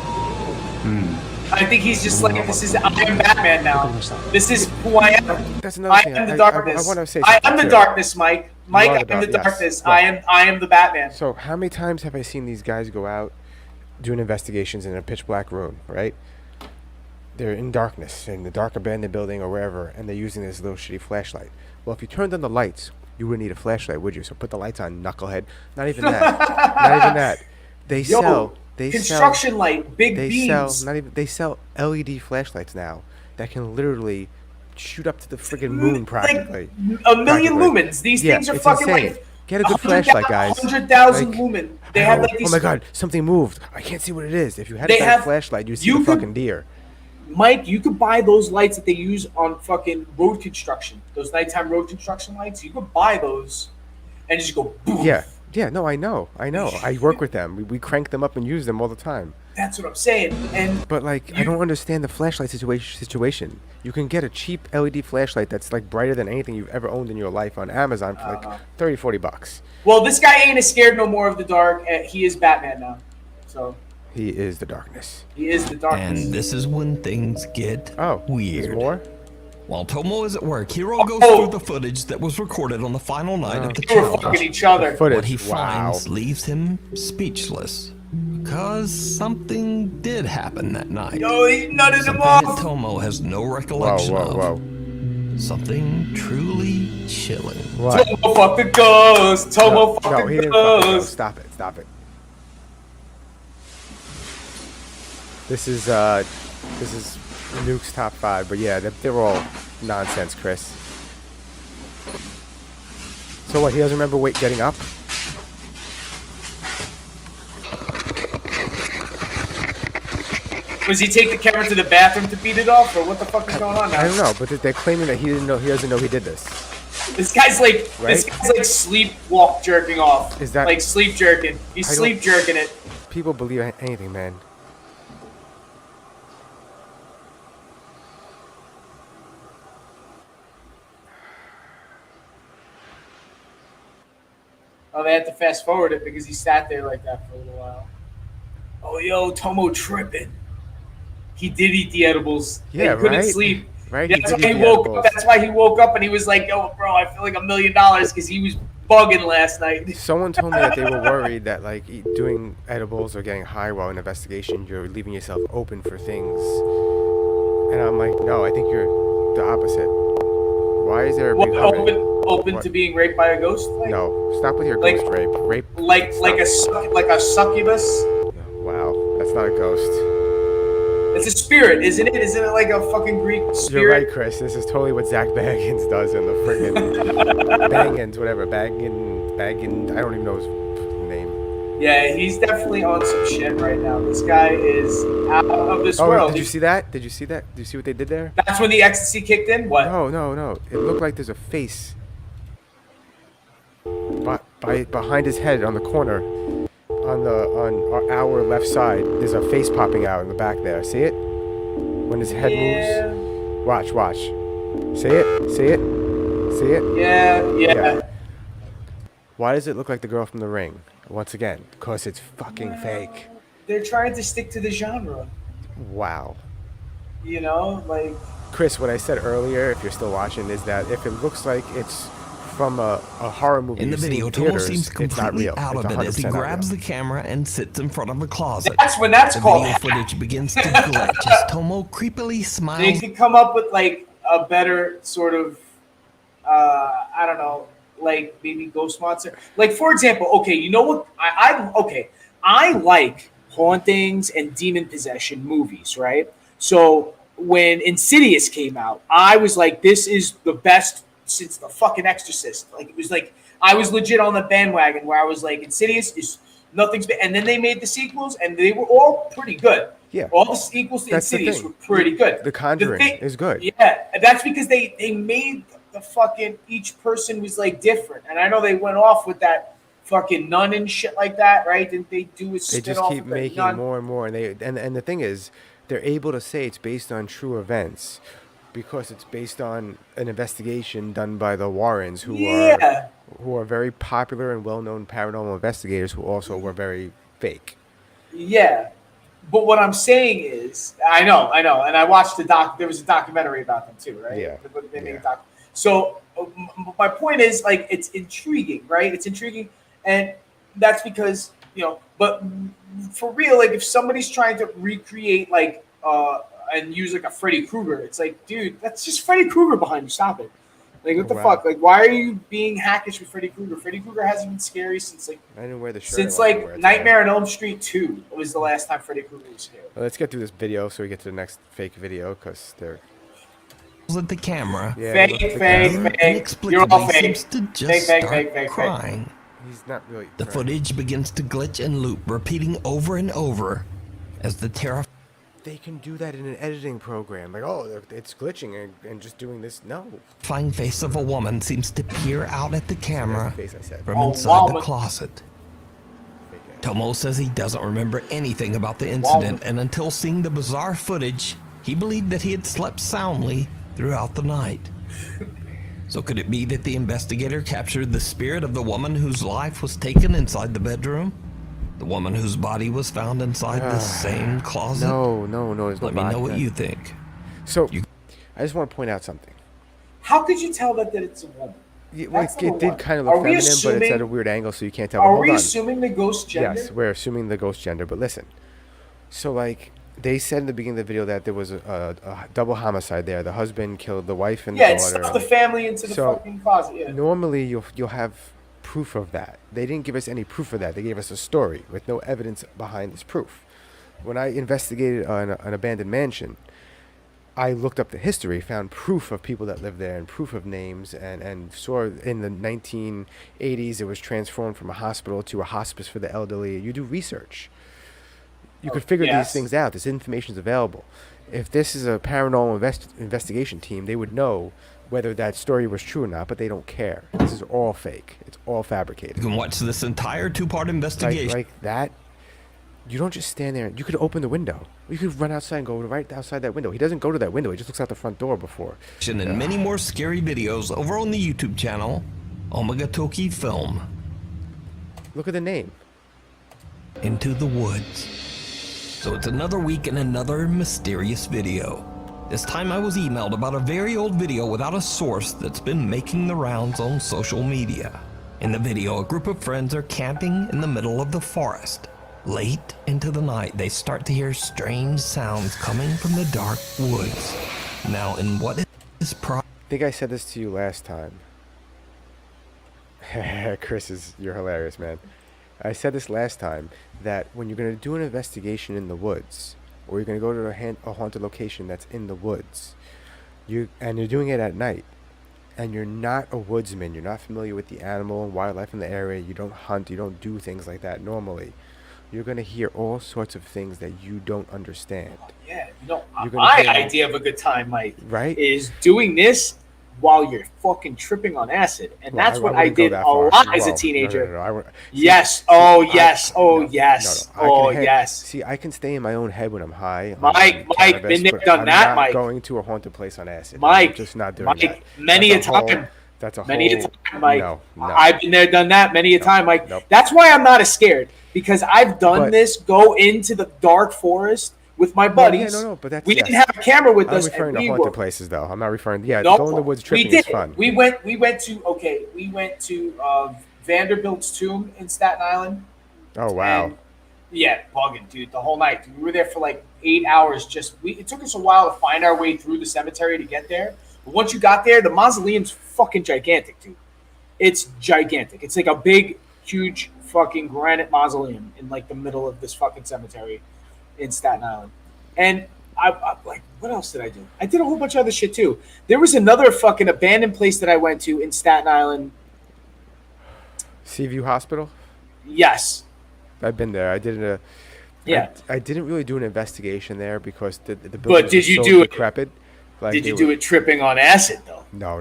I think he's just like, this is, I am Batman now. This is who I am. that's another I thing. am the darkness. I want to say I am something the too. darkness, Mike. Mike, are I the am the dark- yes. darkness. Yeah. I am the Batman. So how many times have I seen these guys go out doing investigations in a pitch black room, right? They're in darkness, in the dark abandoned building or wherever, and they're using this little shitty flashlight. Well, if you turned on the lights, you wouldn't need a flashlight, would you? So put the lights on, knucklehead. Not even that. Not even that. They Yo, sell. They construction sell, light, big They beams. sell. Not even. They sell LED flashlights now that can literally shoot up to the friggin' moon practically. Like a million Practically. lumens. These Yeah, things are it's fucking insane. like Get a good flashlight, guys. 100,000 Like, lumen. They I have know. like these. Oh my god, something moved. I can't see what it is. If you had They a bad have- flashlight, you'd see you the could- fucking deer. Mike, you could buy those lights that they use on fucking road construction. Those nighttime road construction lights. You could buy those and just go boom. Yeah. Yeah, no, I know. I work with them. We crank them up and use them all the time. That's what I'm saying. And But like, I don't understand the flashlight situation. You can get a cheap LED flashlight that's like brighter than anything you've ever owned in your life on Amazon for like 30, 40 bucks. well, this guy ain't as scared no more of the dark. He is Batman now. So He is the darkness. he is the darkness. And this is when things get Oh, weird. there's more? While Tomo is at work, Hiro goes Oh. through the footage that was recorded on the final night of the They were challenge. fucking each other. Footage. What he Wow. finds leaves him speechless. Because something did happen that night. Yo, he nutted him Something that off. Tomo has no Whoa, recollection whoa, of. whoa. Something truly chilling. What? Tomo fuck the ghost. Tomo fuck No, the he didn't fucking go. ghost. Stop it. This is Nuke's top 5, but yeah, they're all nonsense, Chris. So what, he doesn't remember getting up? Was he take the camera to the bathroom to beat it off, or what the fuck is going on now? I don't know, but they're claiming that he doesn't know he did this. This guy's like Right? sleepwalk jerking off. Is that- like sleep jerking? He's I don't- sleep jerking it. People believe anything, man. Oh, they had to fast forward it because he sat there like that for a little while. Oh, yo, Tomo tripping. He did eat the edibles. Yeah, he couldn't right? sleep. Right? He That's did why eat he the woke up. edibles. That's why he woke up and he was like, "Yo, bro, I feel like $1 million" because he was bugging last night. Someone told me that they were worried that like doing edibles or getting high while in investigation, you're leaving yourself open for things. And I'm like, no, I think you're the opposite. Why is there a What, big oven? open What? to being raped by a ghost? Like, No, stop with your Like- ghost rape. Rape. like a succubus. Wow, that's not a ghost. It's a spirit, isn't it? Isn't it like a fucking Greek spirit? You're right, Chris. This is totally what Zach Baggins does in the friggin' Bangins, whatever. Baggin. I don't even know his name. Yeah, he's definitely on some shit right now. This guy is out of this Oh, world. did you see that? Did you see what they did there? That's when the ecstasy kicked in? What? No. It looked like there's a face behind his head on the corner, on our left side. There's a face popping out in the back there. See it? When his head moves. Watch. See it? Yeah. Why does it look like the girl from The Ring? Once again, because it's fucking fake. They're trying to stick to the genre. Wow. You know, like Chris, what I said earlier, if you're still watching, is that if it looks like it's from a horror movie In the you've seen video, in Tomo theaters, seems it's not completely real. out It's of it as he 100% not grabs real. the camera and sits in front of the closet. that's when that's The called. video footage begins to glitch as Tomo creepily They smiles. could come up with like a better sort of, I don't know, like maybe ghost monster. Like for example, okay, you know what? I like hauntings and demon possession movies, right? So when Insidious came out, I was like, this is the best since the fucking Exorcist. Like it was like I was legit on the bandwagon where I was like, Insidious is nothing's been. And then they made the sequels, and they were all pretty good. Yeah. All the sequels to That's the Insidious thing. were pretty good. The Conjuring is good. Yeah, and that's because they made the fucking each person was like different. And I know they went off with that fucking nun and shit like that, right? Didn't they do a They spin just off keep of the making nun? more and more, and and the thing is, they're able to say it's based on true events because it's based on an investigation done by the Warrens, who are very popular and well-known paranormal investigators, who also were very fake. Yeah. But what I'm saying is, I know, and I watched there was a documentary about them too, right? Yeah. They made a doc. So my point is, like, it's intriguing, right? It's intriguing, and that's because, but for real, like, if somebody's trying to recreate, like, and use like a Freddy Krueger, it's like, dude, that's just Freddy Krueger behind you. Stop it. Like, what the fuck? Like, why are you being hackish with Freddy Krueger? Freddy Krueger hasn't been scary since, like, I didn't wear the shirt. since like Nightmare on Elm Street 2 was the last time Freddy Krueger was scary. Well, let's get through this video so we get to the next fake video, because they're At the camera. yeah, Fake. You're all fake. Seems to just start crying. He's not really. The right. footage begins to glitch and loop, repeating over and over as the terrifying They can do that in an editing program. Like, oh, it's glitching and just doing this. No. face of a woman seems to peer out at the camera Face, I said. from Oh, inside the wow. closet. Tomo says he doesn't remember anything about the incident, and until seeing the bizarre footage, he believed that he had slept soundly throughout the night. So could it be that the investigator captured the spirit of the woman whose life was taken inside the bedroom? The woman whose body was found inside the same closet? No. There's Let no me know body what there. you think. So, I just want to point out something. How could you tell that it's a woman? Yeah, well, That's it number did one. kind of Are look we feminine, but it's at assuming- a weird angle, so you can't tell. Are Hold we on. assuming the ghost gender? Yes, we're assuming the ghost gender. But listen, so like they said in the beginning of the video that there was a double homicide there. The husband killed the wife and Yeah, the it daughter. stuffed the family into the So, fucking closet. Yeah. Normally, you'll have proof of that. They didn't give us any proof of that. They gave us a story with no evidence behind this proof. When I investigated an abandoned mansion, I looked up the history, found proof of people that lived there and proof of names, and saw in the 1980s it was transformed from a hospital to a hospice for the elderly. You do research. You could figure these things out. This information is available. If this is a paranormal investigation team, they would know whether that story was true or not, but they don't care. This is all fake. It's all fabricated. You can watch this entire two-part investigation. Like that. You don't just stand there. You could open the window. You could run outside and go right outside that window. He doesn't go to that window. He just looks out the front door before. And many more scary videos over on the YouTube channel, Omega Toki Film. Look at the name. Into the Woods. So it's another week and another mysterious video. This time I was emailed about a very old video without a source that's been making the rounds on social media. In the video, a group of friends are camping in the middle of the forest. Late into the night, they start to hear strange sounds coming from the dark woods. Now, in what is I think I said this to you last time. Chris, you're hilarious, man. I said this last time, that when you're going to do an investigation in the woods, or you're going to go to a haunted location that's in the woods, you're doing it at night, and you're not a woodsman, you're not familiar with the animal and wildlife in the area, you don't hunt, you don't do things like that normally, you're going to hear all sorts of things that you don't understand. Yeah, You're gonna my hear- idea of a good time, Mike, Right? is doing this while you're fucking tripping on acid, and Well, that's what I wouldn't go did a that far. lot as a Well, teenager. No, I would- Yes. I can Yes. See, I can stay in my own head when I'm high. Mike, on Mike, cannabis, been there, but done I'm that, not Mike. going to a haunted place on acid. Mike, I'm just not doing Mike, that. many That's a time. That's a Many whole. a time, Mike. No. I've been there, done that many a time, Mike. Nope. That's why I'm not as scared, because I've done But- this. Go into the dark forest with my buddies. no, but that's we yes. didn't have a camera with I'm us, referring and to we haunted were. places, though. I'm not referring. Yeah, No, going in the woods we tripping did. is fun. We went to Vanderbilt's tomb in Staten Island. Oh wow. And, yeah, bugging, dude, the whole night. We were there for like 8 hours. It took us a while to find our way through the cemetery to get there. But once you got there, the mausoleum's fucking gigantic, dude. It's gigantic. It's like a big, huge fucking granite mausoleum in like the middle of this fucking cemetery in Staten Island. And I like, what else did I do? I did a whole bunch of other shit too. There was another fucking abandoned place that I went to in Staten Island. Seaview Hospital. Yes. I've been there. I did Yeah. I didn't really do an investigation there because the buildings But did were you so do it? decrepit. Like Did they you do were- it tripping on acid though? No.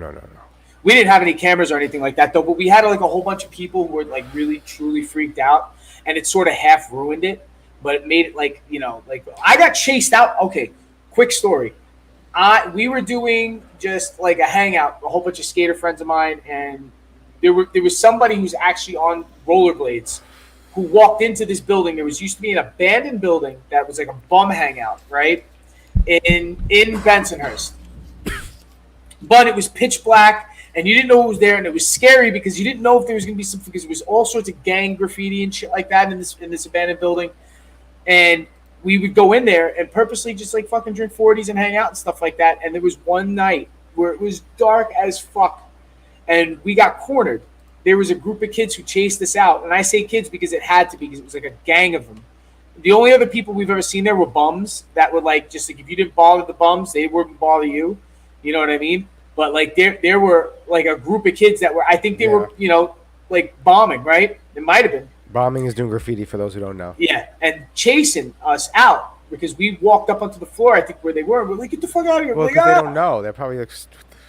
We didn't have any cameras or anything like that though. But we had like a whole bunch of people who were like really truly freaked out, and it sort of half ruined it. But it made it like, you know, like I got chased out. Okay, quick story. We were doing just like a hangout, a whole bunch of skater friends of mine, and there was somebody who's actually on rollerblades who walked into this building. There used to be an abandoned building that was like a bum hangout, right? In Bensonhurst. But it was pitch black and you didn't know who was there, and it was scary because you didn't know if there was gonna be something, because there was all sorts of gang graffiti and shit like that in this abandoned building. And we would go in there and purposely just like fucking drink 40s and hang out and stuff like that. And there was one night where it was dark as fuck and we got cornered. There was a group of kids who chased us out. And I say kids because it had to be, because it was like a gang of them. The only other people we've ever seen there were bums that would like, just like, if you didn't bother the bums, they wouldn't bother you. You know what I mean? But like there were like a group of kids that were, I think they were, you know, like bombing, right? It might have been. Bombing is doing graffiti for those who don't know. Yeah, and chasing us out because we walked up onto the floor, I think, where they were. We're like, get the fuck out of here. Well, Like, because they don't know. They're probably like,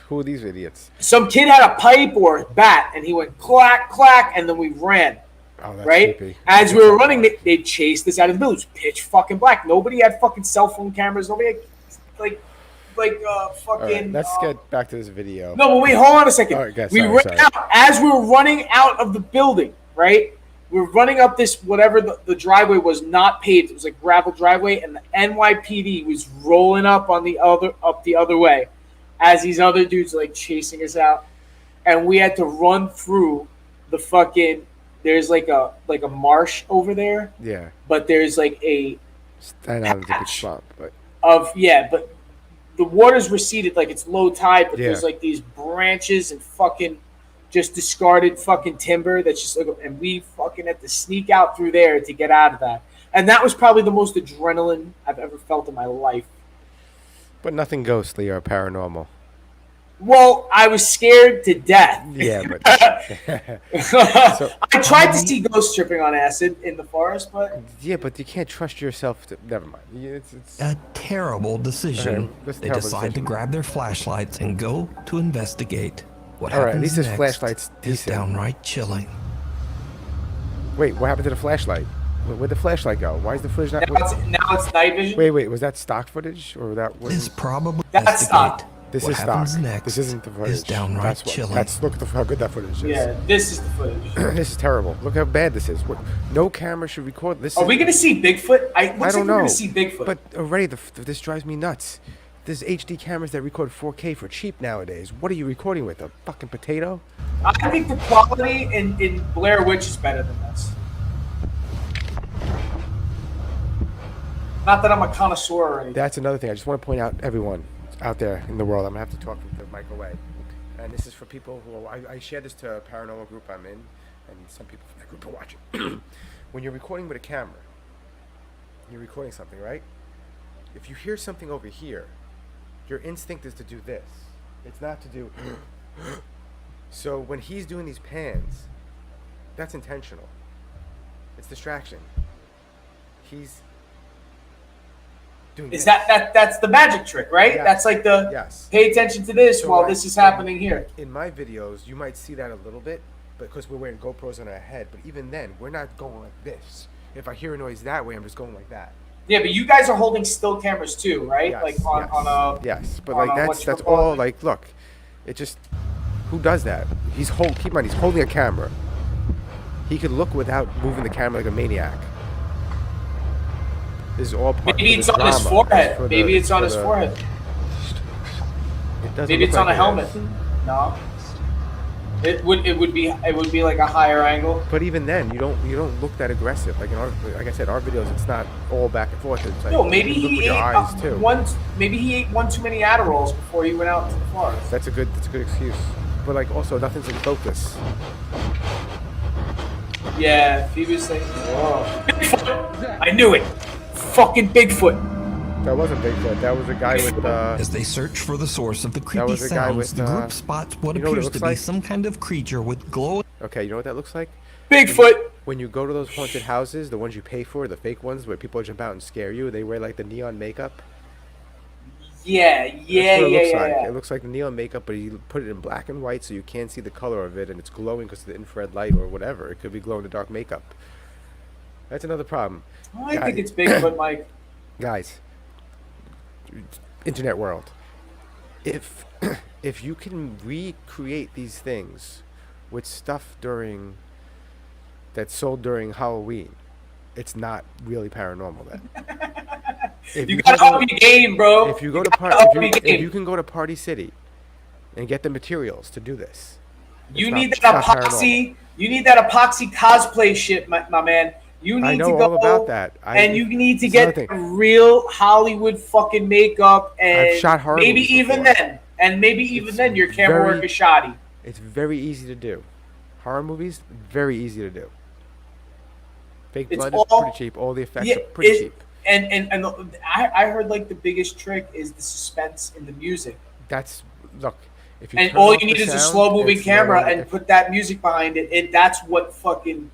who are these idiots? Some kid had a pipe or a bat, and he went clack, clack, and then we ran. Oh, that's right? creepy. As we were running, they chased us out of the building. It was pitch fucking black. Nobody had fucking cell phone cameras. Nobody had, fucking... All right, let's get back to this video. No, but wait, hold on a second. All right, guys, we sorry, ran sorry. out. As we were running out of the building, right? We were running up this, whatever the driveway was, not paved. It was like gravel driveway, and the NYPD was rolling up the other way as these other dudes like chasing us out. And we had to run through the fucking, there's like a marsh over there. Yeah. But there's like a Stand out of the big swamp, but but the water's receded, like it's low tide, but Yeah. there's like these branches and fucking just discarded fucking timber that's just like, and we fucking had to sneak out through there to get out of that. And that was probably the most adrenaline I've ever felt in my life. but nothing ghostly or paranormal. Well, I was scared to death. Yeah, but I tried to see ghosts tripping on acid in the forest, but yeah, but you can't trust yourself. Never mind. It's A terrible decision. Okay, that's a They terrible decide decision. to grab their flashlights and go to investigate. What All right, at happens least this next flashlight's is decent. downright chilling. Wait, what happened to the flashlight? Where'd the flashlight go? Why is the footage not? now it's night vision. Wait, was that stock footage or that? This probably That's stock. This what is happens stock. next This isn't the footage. is downright That's chilling. Look at how good that footage is. Yeah, this is the footage. This is terrible. Look how bad this is. No camera should record this. Are we going to see Bigfoot? I Looks don't like we're know. going to see Bigfoot. But already, this drives me nuts. There's HD cameras that record 4K for cheap nowadays. What are you recording with? A fucking potato? I think the quality in Blair Witch is better than this. Not that I'm a connoisseur or anything. That's another thing. I just want to point out, everyone out there in the world, I'm going to have to talk with the mic away. And this is for people who, I share this to a paranormal group I'm in, and some people from that group are watching. When you're recording with a camera, you're recording something, right? If you hear something over here, your instinct is to do this. It's not to do... So when he's doing these pans, that's intentional. It's distraction. He's... Is that's the magic trick, right? Yes. That's like the Yes. pay attention to this So while I- this is happening here. In my videos, you might see that a little bit, because we're wearing GoPros on our head. But even then, we're not going like this. If I hear a noise that way, I'm just going like that. Yeah, but you guys are holding still cameras too, right? Yes, like on a yes, but on like a that's whatchamacallit? all. Like, look, it just who does that? Keep in mind, he's holding a camera. He could look without moving the camera like a maniac. This is all part Maybe of it's the on his drama. forehead. For the- Maybe it's on for his the- forehead. It doesn't Maybe look it's on like a it helmet. is. No. It would be like a higher angle. But even then, you don't look that aggressive. Like like I said, our videos, it's not all back and forth. It's like No, maybe you look he with your ate eyes too. Maybe he ate one too many Adderalls before he went out to the forest. That's a good excuse. But like also, nothing's in focus. Yeah, he was like, whoa. Bigfoot! I knew it. Fucking Bigfoot. That wasn't Bigfoot. That was a guy with As they search for the source of the creepy was a guy sounds, with, the group spots what you know what it appears looks to be like? some kind of creature with glowing. Okay, you know what that looks like? Bigfoot. when you go to those haunted houses, the ones you pay for, the fake ones where people jump out and scare you, they wear like the neon makeup. Yeah, That's what it looks like. yeah. It looks like the neon makeup, but you put it in black and white so you can't see the color of it, and it's glowing because of the infrared light or whatever. It could be glow in the dark makeup. That's another problem. Oh, I think it's Bigfoot, Mike. Guys, internet world, if you can recreate these things with stuff that's sold during Halloween, it's not really paranormal then. You gotta up your game, bro. If you go to if you can go to Party City and get the materials to do this, you need that epoxy. You need that epoxy cosplay shit, my man. You need I know to go all about that. And you need to get real Hollywood fucking makeup, and I've shot horror maybe movies even before. then, your camera work is shoddy. It's very easy to do. Horror movies, very easy to do. Fake blood is pretty cheap. All the effects are pretty cheap. And I heard like the biggest trick is the suspense in the music. Look. If you and all you need is a slow moving camera and put that music behind it. That's what fucking.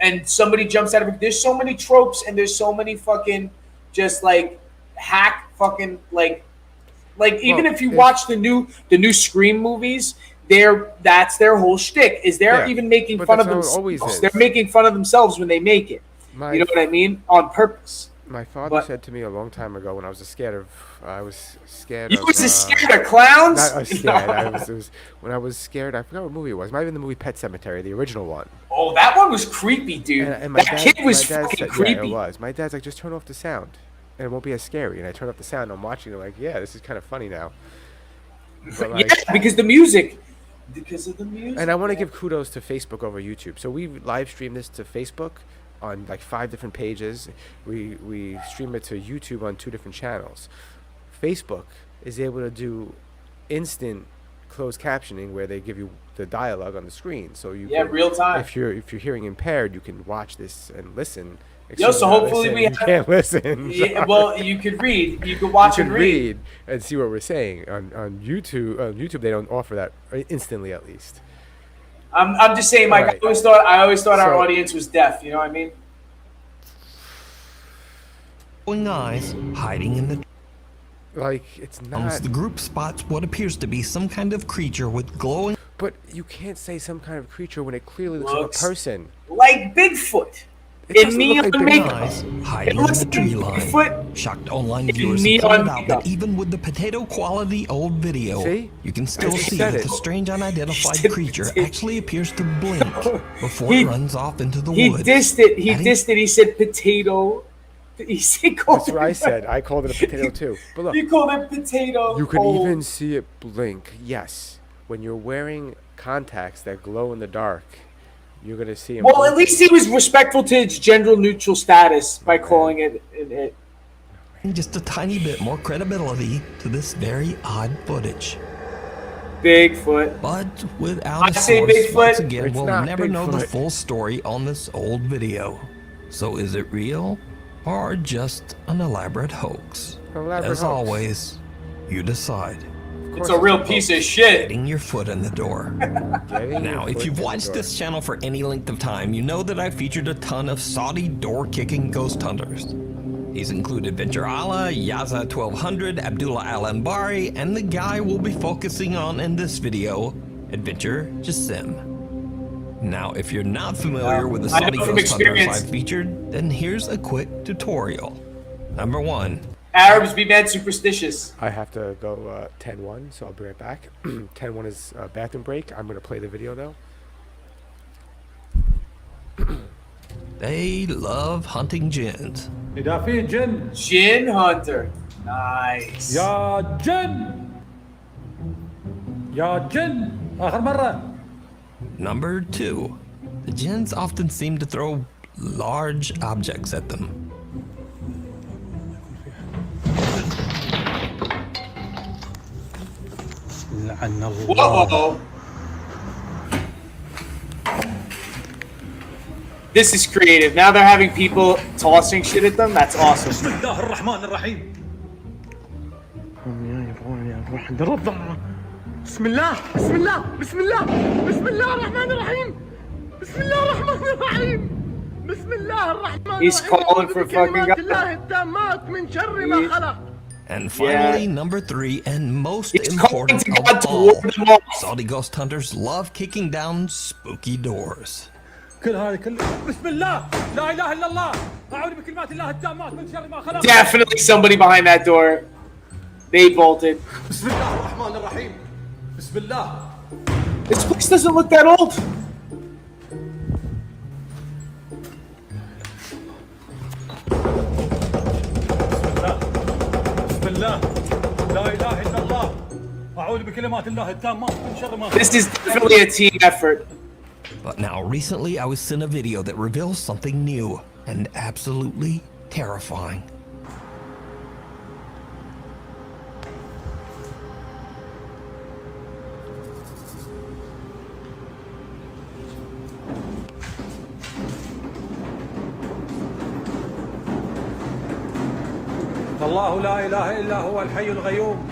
And somebody jumps out of it. There's so many tropes and there's so many fucking just like hack fucking like even if you watch the new Scream movies, that's their whole shtick. Is they're even making fun of themselves. They're making fun of themselves when they make it. You know what I mean? On purpose. My father said to me a long time ago when I was scared of clowns? Not scared. When I was scared, I forgot what movie it was. It might have been the movie Pet Sematary, the original one. Oh, that one was creepy, dude. And that kid was fucking creepy. Yeah, it was. My dad's like, just turn off the sound, and it won't be as scary. And I turned off the sound, and I'm watching it like, yeah, this is kind of funny now. Like, yeah, because the music. Because of the music. And I want to give kudos to Facebook over YouTube. So we live stream this to Facebook on like 5 different pages. We stream it to YouTube on 2 different channels. Facebook is able to do instant closed captioning where they give you the dialogue on the screen, so you can, real time. If you're hearing impaired, you can watch this and listen. So hopefully we can't listen. Yeah, well, you could read, you could watch and read and see what we're saying on YouTube. On YouTube, they don't offer that instantly, at least. I'm just saying, Mike. Right. I always thought our audience was deaf. You know what I mean? Eyes hiding in the. Like, it's not. The group spots what appears to be some kind of creature with glowing. But you can't say some kind of creature when it clearly looks like a person. Like Bigfoot. In neon makeup. Hiding in the tree line. Shocked online viewers found out that even with the potato quality old video, you can still see that the strange unidentified creature actually appears to blink before it runs off into the woods. He dissed it. He said potato. That's what I said. I called it a potato too. But look, you called it potato. You can even see it blink. Yes, when you're wearing contacts that glow in the dark, you're gonna see him. Well, blinking. At least he was respectful to its gender neutral status by calling it. Just a tiny bit more credibility to this very odd footage. Bigfoot. But without a source, once again, we'll never know the full story on this old video. So is it real? Or just an elaborate hoax? As always, you decide. It's a real piece of shit. Getting your foot in the door. Now, if you've watched this channel for any length of time, you know that I've featured a ton of Saudi door-kicking ghost hunters. These include Adventure Allah, Yaza 1200, Abdullah Al-Anbari, and the guy we'll be focusing on in this video, Adventure Jassim. Now, if you're not familiar with the Saudi ghost hunters I've featured, then here's a quick tutorial. Number 1. Arabs be mad superstitious. I have to go 10-1, so I'll be right back. 10-1 is a bathroom break. I'm going to play the video, though. They love hunting jinns. Jinn hunter. Nice. Ya jinn. Ya jinn. آخر مرة. Number 2. The jinns often seem to throw large objects at them. Whoa. This is creative. Now they're having people tossing shit at them. That's awesome. بسم الله بسم الله بسم الله بسم الله الرحمن الرحيم He's calling for fucking God. And finally, number 3, and most He's calling important to of God to all, ward them off. Saudi ghost hunters love kicking down spooky doors. كل هذه بسم الله لا اله الا الله اعوذ بكلمات الله التامات من شر ما خلق. Definitely somebody behind that door. They bolted. بسم الله الرحمن الرحيم. بسم الله. This place doesn't look that old. بسم الله لا اله الا الله اعوذ بكلمات الله التامات من شر ما خلق. This is definitely a team effort. But now, recently, I was sent a video that reveals something new and absolutely terrifying. الله لا اله الا هو الحي القيوم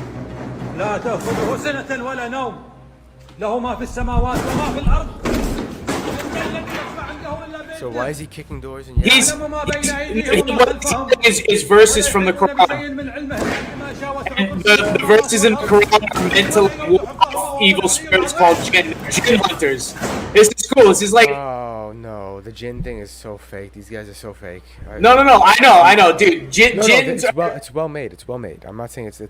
لا تاخذه سنه ولا نوم له ما في السماوات وما في الارض. So why is he kicking doors and He's his verses from the Quran. And the verses in the Quran are meant to ward off evil spirits called jinn hunters. This is cool. This is like Oh no, the jinn thing is so fake. These guys are so fake. no. I know, dude. Jinns. It's well made. It's well made. I'm not saying it's.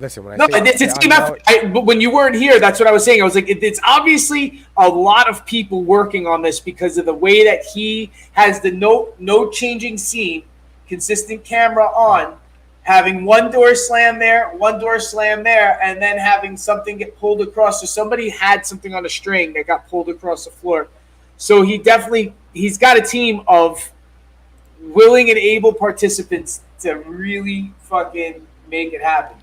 Listen, when I No, say it's a I team know effort. But when you weren't here, that's what I was saying. I was like, it's obviously a lot of people working on this because of the way that he has the no changing scene, consistent camera on, having one door slam there, one door slam there, and then having something get pulled across. So somebody had something on a string that got pulled across the floor. So he's got a team of willing and able participants to really fucking make it happen.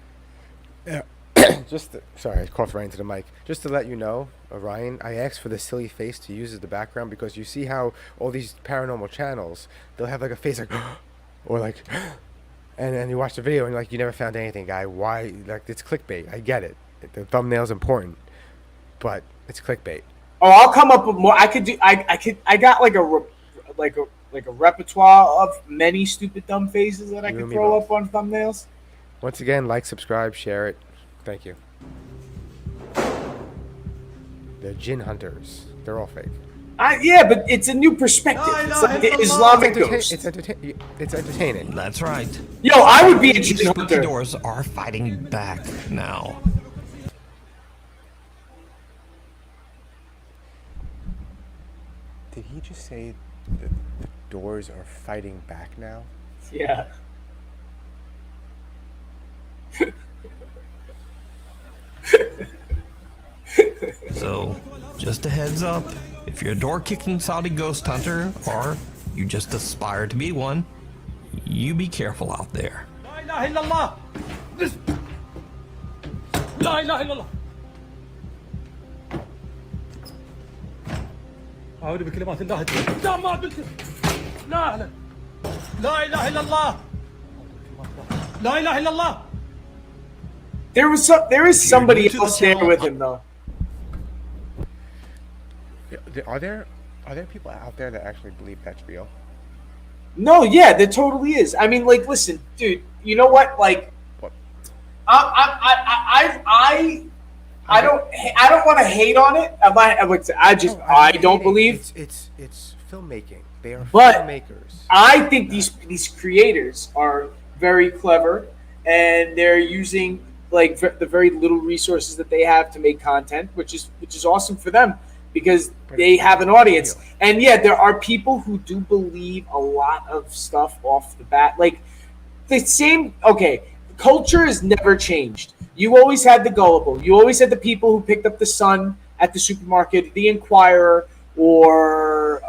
Sorry, I coughed right into the mic. Just to let you know, Ryan, I asked for the silly face to use as the background because you see how all these paranormal channels, they'll have like a face like, or like, and then you watch the video and you're like, you never found anything, guy. Why? Like, it's clickbait. I get it. The thumbnail's important, but it's clickbait. Oh, I'll come up with more. I got like a repertoire of many stupid dumb faces that I You could and me throw both. up on thumbnails. Once again, like, subscribe, share it. Thank you. The jinn hunters. They're all fake. Yeah, but it's a new perspective. It's like the Islamic ghost. It's entertaining. That's right. Yo, I would be a These jinn spooky hunter. doors are fighting back now. Did he just say the doors are fighting back now? Yeah. So, just a heads up, if you're a door-kicking Saudi ghost hunter, or you just aspire to be one, you be careful out there. لا اله الا الله. لا اله الا الله. اعوذ بكلمات الله التامات من لا اله الا الله. لا اله الا الله. There is somebody new to the else there channel, with him though. Are there people out there that actually believe that's real? No, yeah, there totally is. I mean, like, listen, dude. You know what? Like, What? I don't want to hate on it. I don't believe. It's filmmaking. They are But filmmakers. I think these creators are very clever, and they're using like the very little resources that they have to make content, which is awesome for them because they have an audience. And yeah, there are people who do believe a lot of stuff off the bat, like the same. Okay, culture has never changed. You always had the gullible. You always had the people who picked up the Sun at the supermarket, the Inquirer, or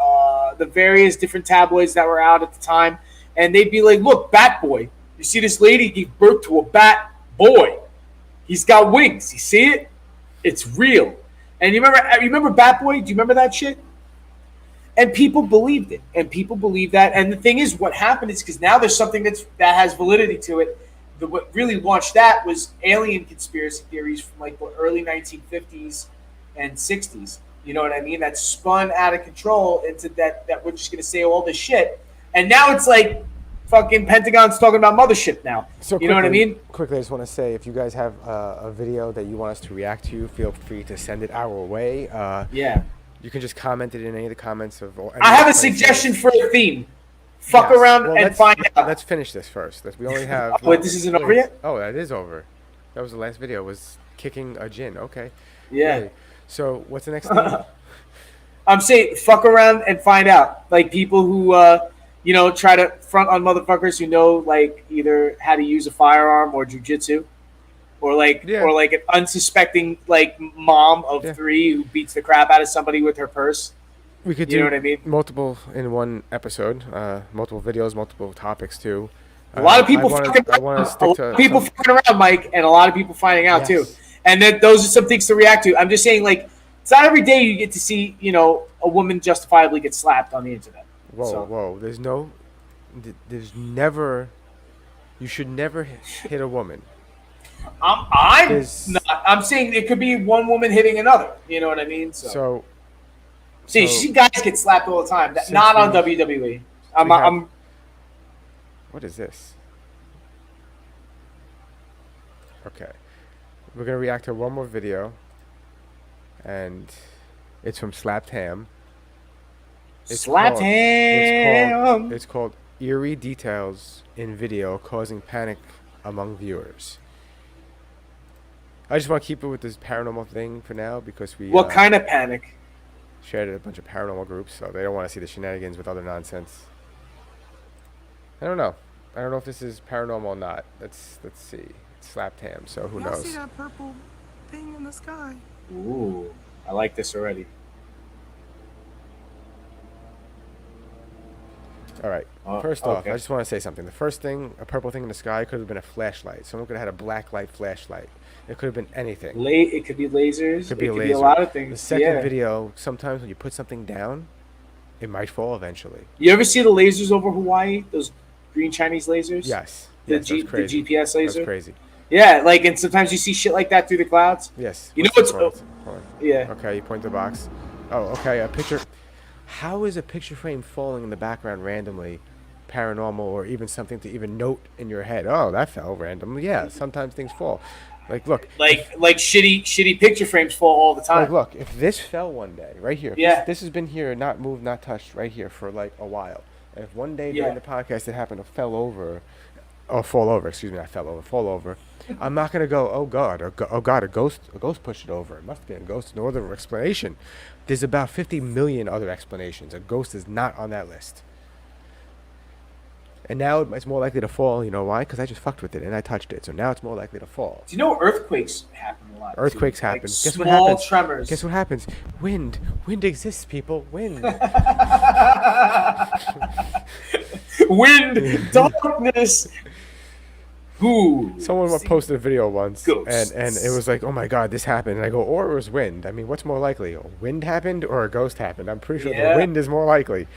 the various different tabloids that were out at the time, and they'd be like, "Look, Bat Boy. You see this lady gave birth to a bat boy. He's got wings. You see it? It's real." And you remember Bat Boy? Do you remember that shit? And people believed it, and people believe that. And the thing is, what happened is because now there's something that has validity to it. What really launched that was alien conspiracy theories from like the early 1950s and 60s. You know what I mean? That spun out of control into that we're just gonna say all this shit, and now it's like fucking Pentagon's talking about mothership now. So you know what I mean? Quickly, I just want to say, if you guys have a video that you want us to react to, feel free to send it our way. Yeah. You can just comment it in any of the comments of. I have a suggestion for a theme. Fuck around and find out. Let's finish this first. We only have. Wait, this isn't over yet? Oh, that is over. That was the last video. Was kicking a gin. Okay. Yeah. Great. So what's the next thing? I'm saying fuck around and find out. Like people who try to front on motherfuckers who know like either how to use a firearm or jujitsu. Or like an unsuspecting like mom of 3 who beats the crap out of somebody with her purse. We could do multiple in one episode, multiple videos, multiple topics too. A lot of people fucking around, Mike, and a lot of people finding out too. And then those are some things to react to. I'm just saying, like, it's not every day you get to see, a woman justifiably get slapped on the internet. Whoa. There's never. You should never hit a woman. I'm saying it could be one woman hitting another. You know what I mean? So see, guys get slapped all the time. Not on WWE. What is this? Okay, we're gonna react to one more video, and it's from Slapped Ham. It's called Eerie Details in Video Causing Panic Among Viewers. I just want to keep it with this paranormal thing for now because we. What kind of panic? Shared a bunch of paranormal groups, so they don't want to see the shenanigans with other nonsense. I don't know. I don't know if this is paranormal or not. Let's see. It's Slapped Ham, so who knows? See that purple thing in the sky? Ooh, I like this already. All right. First off, I just want to say something. The first thing, a purple thing in the sky, could have been a flashlight. Someone could have had a black light flashlight. It could have been anything. It could be lasers. It could be a lot of things. The second video, sometimes when you put something down, it might fall eventually. You ever see the lasers over Hawaii? Those green Chinese lasers? Yes. The crazy. GPS laser? That's crazy. Yeah, like, and sometimes you see shit like that through the clouds. Yes. You know what's... Yeah. Okay, you point to the box. Oh, okay, a picture... How is a picture frame falling in the background randomly paranormal or even something to even note in your head? Oh, that fell randomly. Yeah, sometimes things fall. Like, look. Like shitty picture frames fall all the time. Like, look, if this fell one day, right here. Yeah. This has been here, not moved, not touched, right here for like a while. And if one day during the podcast it happened to fall over, I'm not going to go, oh God, a ghost pushed it over. It must have been a ghost. No other explanation. There's about 50 million other explanations. A ghost is not on that list. And now it's more likely to fall. You know why? Because I just fucked with it and I touched it. So now it's more likely to fall. Do you know earthquakes happen a lot? Earthquakes happen. Like Guess what happens? Small tremors. Guess what happens? Wind. Wind exists, people. Wind. Wind. Darkness. Ooh. Someone posted a video once, Ghosts. and it was like, oh my God, this happened. And I go, or it was wind. I mean, what's more likely? A wind happened or a ghost happened? I'm pretty sure the wind is more likely.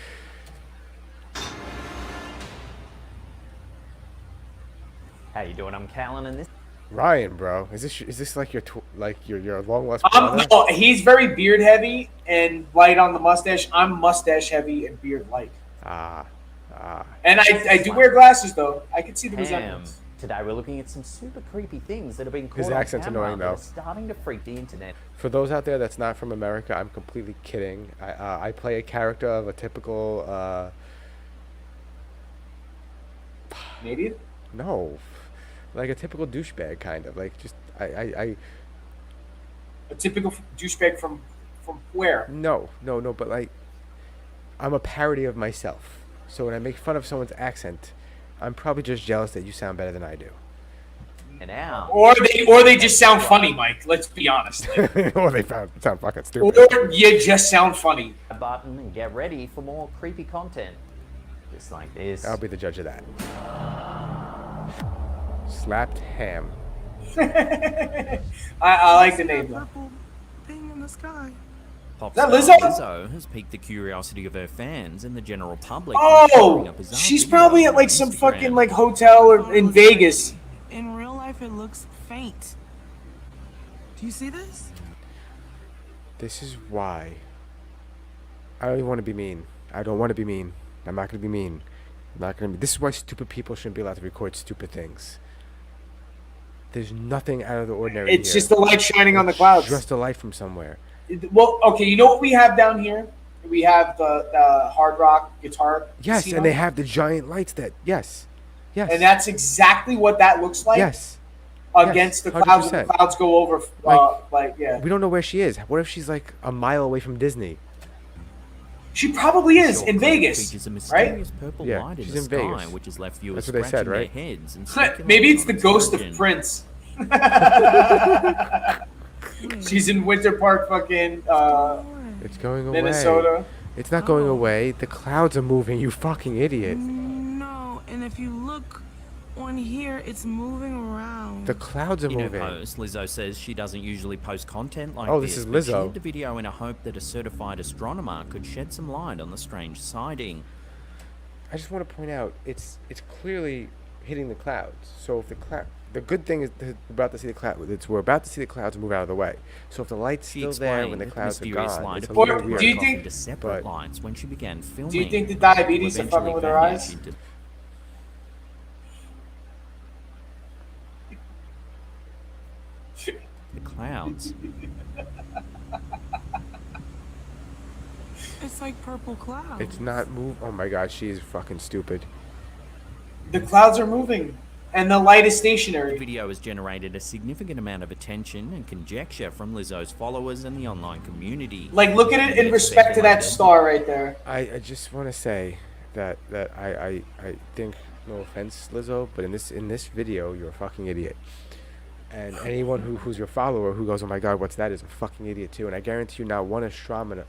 How you doing? I'm Callan, and this. Ryan, bro, is this like your long lost brother? No, he's very beard heavy and light on the mustache. I'm mustache heavy and beard light. And I do wear glasses though. I can see the resemblance. Today we're looking at some super creepy things that have been caught His on accent's camera annoying, that are though. starting to freak the internet. For those out there that's not from America, I'm completely kidding. I play a character of a typical. Canadian? No, like a typical douchebag, kind of like just I. A typical douchebag from where? No, but like, I'm a parody of myself. So when I make fun of someone's accent, I'm probably just jealous that you sound better than I do. And now, or they just sound funny, Mike. Let's be honest. Or they sound fucking stupid. Or you just sound funny. a button and get ready for more creepy content, just like this. I'll be the judge of that. Slapped Ham. I like the name though. Purple thing in the sky. Is that Lizzo? Has piqued the curiosity of her fans and the general public. Oh, she's probably at like some fucking like hotel or in Vegas. In real life, it looks faint. Do you see this? This is why. I don't even want to be mean. I don't want to be mean. I'm not going to be mean. I'm not going to be. This is why stupid people shouldn't be allowed to record stupid things. There's nothing out of the ordinary It's here. just the light shining on the clouds. Just a light from somewhere. Well, okay, you know what we have down here? We have the hard rock guitar. Yes, casino. and they have the giant lights that. Yes. Yes. And that's exactly what that looks like. Yes. Against Yes, the clouds, when 100%. the clouds go over, yeah. We don't know where she is. What if she's like a mile away from Disney? She probably is Short in clip Vegas, features a right? mysterious purple Yeah, light in she's the in sky, Vegas. which has left viewers That's what they said, scratching right? their heads and Maybe it's the speculating on its ghost origin. of Prince. She's in Winter Park, fucking It's going away. Minnesota. It's not going away. The clouds are moving, you fucking idiot. No, and if you look on here, it's moving around. The clouds are In her moving. post, Lizzo says she doesn't usually post content like Oh, this. this is but she Lizzo. did the video in a hope that a certified astronomer could shed some light on the strange sighting. I just want to point out, it's clearly hitting the clouds. So if the good thing is that we're about to see the clouds move out of the way. So if the light's She still there when explained the that clouds are mysterious gone, light it's a appeared little to weird. Do you break off think- into separate but- lights when she began filming? Do you think the but diabetes are eventually fucking with her vanished eyes? into- The clouds. It's like purple clouds. It's not move. Oh my god, she is fucking stupid. The clouds are moving, and the light is The stationary. video has generated a significant amount of attention and conjecture from Lizzo's followers and the online community. Like, look at it in Many respect to that speculated star right there. I just want to say that I think, no offense, Lizzo, but in this video, you're a fucking idiot. And anyone who's your follower who goes, oh my god, what's that, is a fucking idiot too. And I guarantee you, not one astronomer,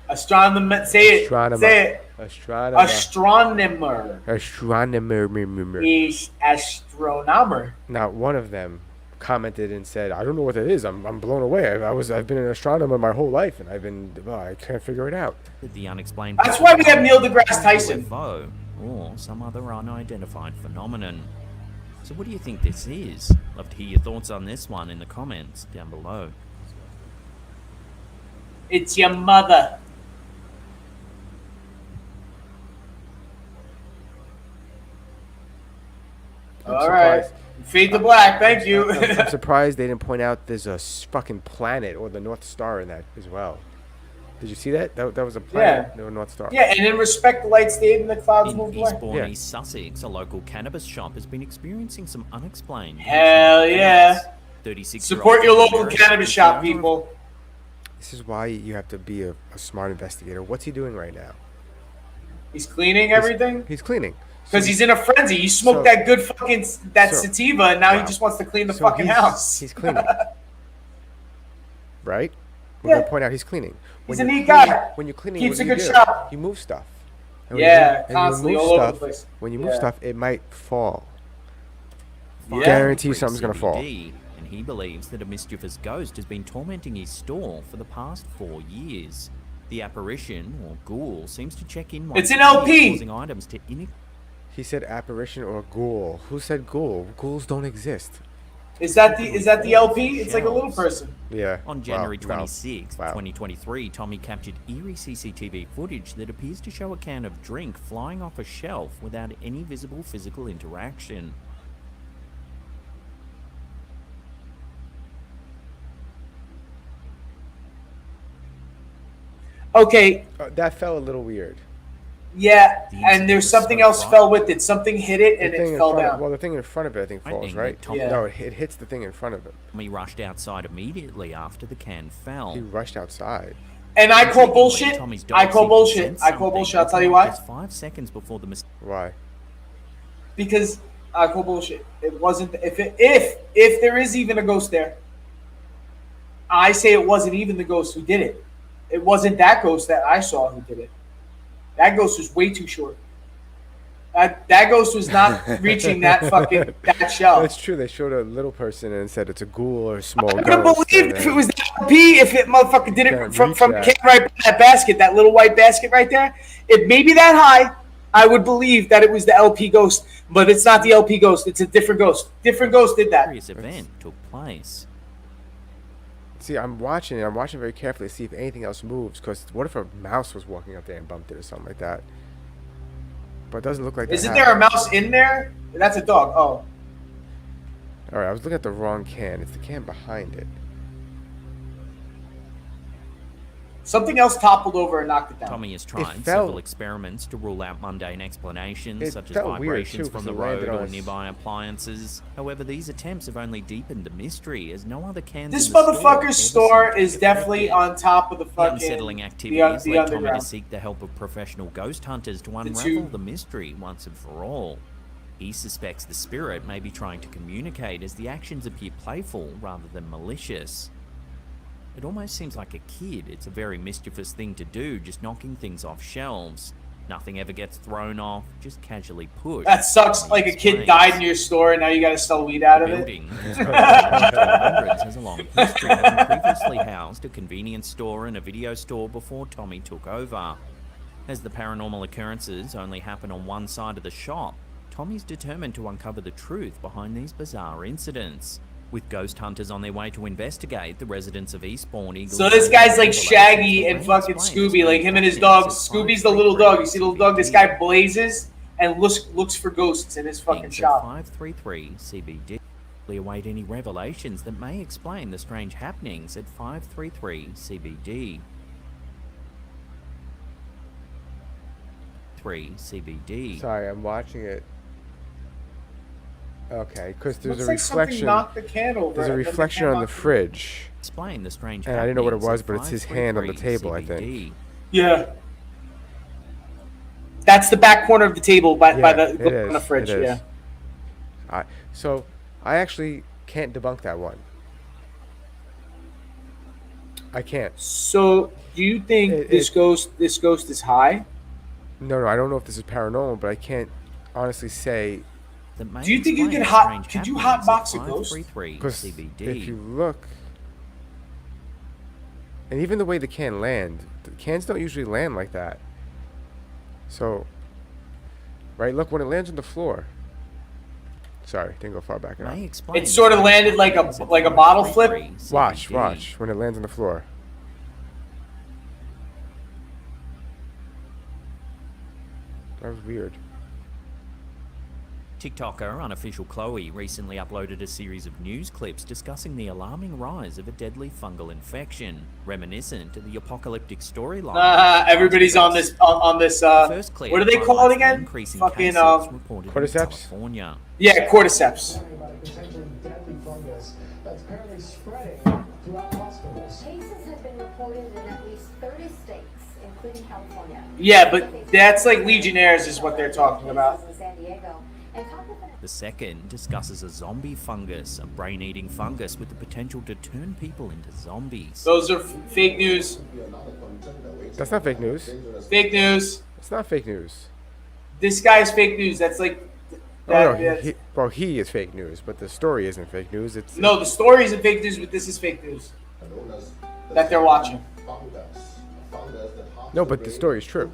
Astronomer, say it, astronomer, say it. astronomer, Astronomer is astronomer. not one of them commented and said, I don't know what that is. I'm blown away. I've been an astronomer my whole life, and I can't figure it out. The unexplained. That's why we have Neil deGrasse Tyson. UFO or some other unidentified phenomenon. So what do you think this is? Love to hear your thoughts on this one in the comments down below. It's your mother. I'm All right. surprised. Fade to black. Thank you. I'm surprised they didn't point out there's a fucking planet or the North Star in that as well. Did you see that? That was a planet, no North Star. Yeah, and in respect, the light stayed and the clouds In moved away. Eastbourne, Yeah. East Sussex, a local cannabis shop has been experiencing some unexplained. Hell yeah. 36 Support your local cannabis shop, people. This is why you have to be a smart investigator. What's he doing right now? He's cleaning everything He's cleaning. because he's in a frenzy. He smoked so- that good fucking so- sativa, and now wow. he just wants to clean the So fucking he's- house. He's cleaning. Right? We're Yeah. going to point out he's cleaning. He's When a you're neat cleaning- guy. When you're cleaning, Keeps what a do you good do? shop. You move stuff. And Yeah, when you constantly, move all over the stuff, place. when you move Yeah. stuff, it might fall. Yeah. Guarantee you something's going to fall. CBD, and he believes that a mischievous ghost has been tormenting his stall for the past 4 years. The apparition, or ghoul, seems to check in once It's an a year, LP. causing items to He said apparition or ghoul. Who said ghoul? Ghouls don't exist. Is that the LP? It's like a little person. Yeah. On January Wow. 26, Wow. 2023, Tommy captured eerie CCTV footage that appears to show a can of drink flying off a shelf without any visible physical interaction. Okay, That fell a little weird. yeah, The and incident there's was something so else far. fell with it. Something hit it and The thing it in fell front down. Of, well, the thing in front of it, I think, falls, think right? that Tom- Yeah. No, it hits the thing in front of him. Tommy rushed outside immediately after the can fell. He rushed outside. And I call Secondly, bullshit. Tommy's I dog call seemed to bullshit. sense I call something bullshit. I'll tell you like why. just 5 seconds before the mistake. Why? Because I call bullshit. It wasn't. If there is even a ghost there, I say it wasn't even the ghost who did it. It wasn't that ghost that I saw who did it. That ghost was way too short. That ghost was not reaching that shelf. That's true. They showed a little person and said it's a ghoul or a small I ghost. would have believed and if then- it was the LP, if it motherfucker did it Can't from reach came that. right by that basket, that little white basket right there. If maybe that high, I would believe that it was the LP ghost, but it's not the LP ghost. It's a different ghost. Different ghost did that. Mysterious event took place. See, I'm watching it. I'm watching very carefully to see if anything else moves. Because what if a mouse was walking up there and bumped it or something like that? But it doesn't look like that. Isn't there a mouse in there? That's a dog. Oh. All right, I was looking at the wrong can. It's the can behind it. Something else toppled over and knocked it down. Tommy has tried felt- several experiments to rule out mundane explanations, It such as felt weird, vibrations too, from 'cause the it landed road on or its- nearby appliances. However, these attempts have only deepened the mystery, as no other cans This in the motherfucker's store store ever seem is to be definitely affected. on top of the The fucking unsettling activities the led Tommy to underground. seek the help of professional ghost hunters to two- unravel the mystery once and for all. He suspects the spirit may be trying to communicate, as the actions appear playful rather than malicious. It almost seems like a kid. It's a very mischievous thing to do, just knocking things off shelves. Nothing ever gets thrown off, just casually pushed. That sucks. Like a kid died in your store and now you got to sell weed out The of it. building, constructed in the 1900s, has a long history, having previously housed a convenience store and a video store before Tommy took over. As the paranormal occurrences only happen on one side of the shop, Tommy's determined to uncover the truth behind these bizarre incidents. With ghost hunters on their way to investigate, the residents of Eastbourne Eagle. So this guy's like Shaggy and fucking Scooby, like him and his dog. Scooby's the little dog. You see the little dog? This guy blazes and looks for ghosts in his fucking shop. 533 CBD. We await any revelations that may explain the strange happenings at 533 CBD. 3 CBD. Sorry, I'm watching it. Okay, because there's Looks a like something reflection. knocked the can over. There's a and then the reflection can on the knocked it. fridge. Explain the strange And I didn't know what it happenings was, at but it's his hand on the 533 table, I think. CBD. Yeah. That's the back corner of the table by Yeah, the it is, on the fridge. it is. Yeah. So I actually can't debunk that one. I can't. So do you think this ghost is high? No, I don't know if this is paranormal, but I can't honestly say. That may Do you think you explain could strange could you happenings hotbox at a ghost? 533 Because CBD. if you look, and even the way the can land, the cans don't usually land like that. So, right, look, when it lands on the floor. Sorry, didn't go far back enough. May explain It sort of the landed like a happenings at like a bottle flip. 533 Watch, CBD. watch, when it lands on the floor. That was weird. TikToker Unofficial Chloe recently uploaded a series of news clips discussing the alarming rise of a deadly fungal infection, reminiscent of the apocalyptic storyline. Everybody's on this on this. The first clip What do they call it highlights the again? increasing Fucking cases reported in cordyceps? California. Yeah, cordyceps. Potentially deadly fungus that's apparently spreading throughout hospitals. Cases have been reported in at least 30 states, including California. Yeah, but that's like Legionnaires is what they're talking about. In San Diego. And The second discusses a zombie fungus, a brain-eating fungus with the potential to turn people into zombies. Those are fake news. That's not fake news. Fake news. It's not fake news. This guy's fake news. That's like. Oh, That, no, well, he is fake news, but the story isn't fake news. It's no, the story isn't fake news, but this is fake news that they're watching. No, but the story is true.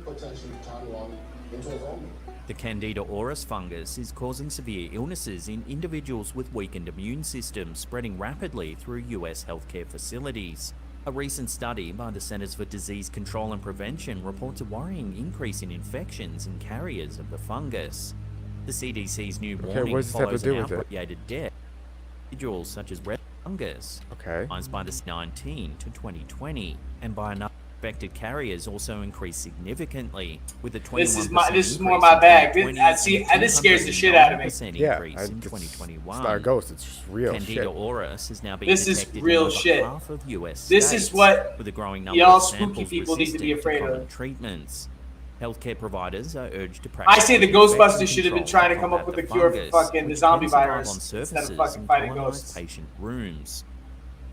The Candida auris fungus is causing severe illnesses in individuals with weakened immune systems, spreading rapidly through US healthcare facilities. A recent study by the Centers for Disease Control and Prevention reports a worrying increase in infections and carriers of the fungus. The CDC's new warning what does this have to follows do an with it? outbreak-related death. Individuals such as red fungus, caused by the 19 to 2020, and by another. Infected carriers also increased significantly, with a 21% This is more increase my in bag. 2020 and This scares the shit out of me. 209% Yeah, increase in it's 2021. not a ghost. It's just real Candida shit. auris is now being This is detected real in over shit. half of US This states, is what with a growing number y'all of spooky samples people need to be resistant afraid common of. treatments. Healthcare providers are urged to I practice say the infection Ghostbusters should have been control trying to come up combat with a the cure for fungus, fucking the which zombie can survive virus on instead of surfaces fucking and fighting colonize ghosts. patient rooms.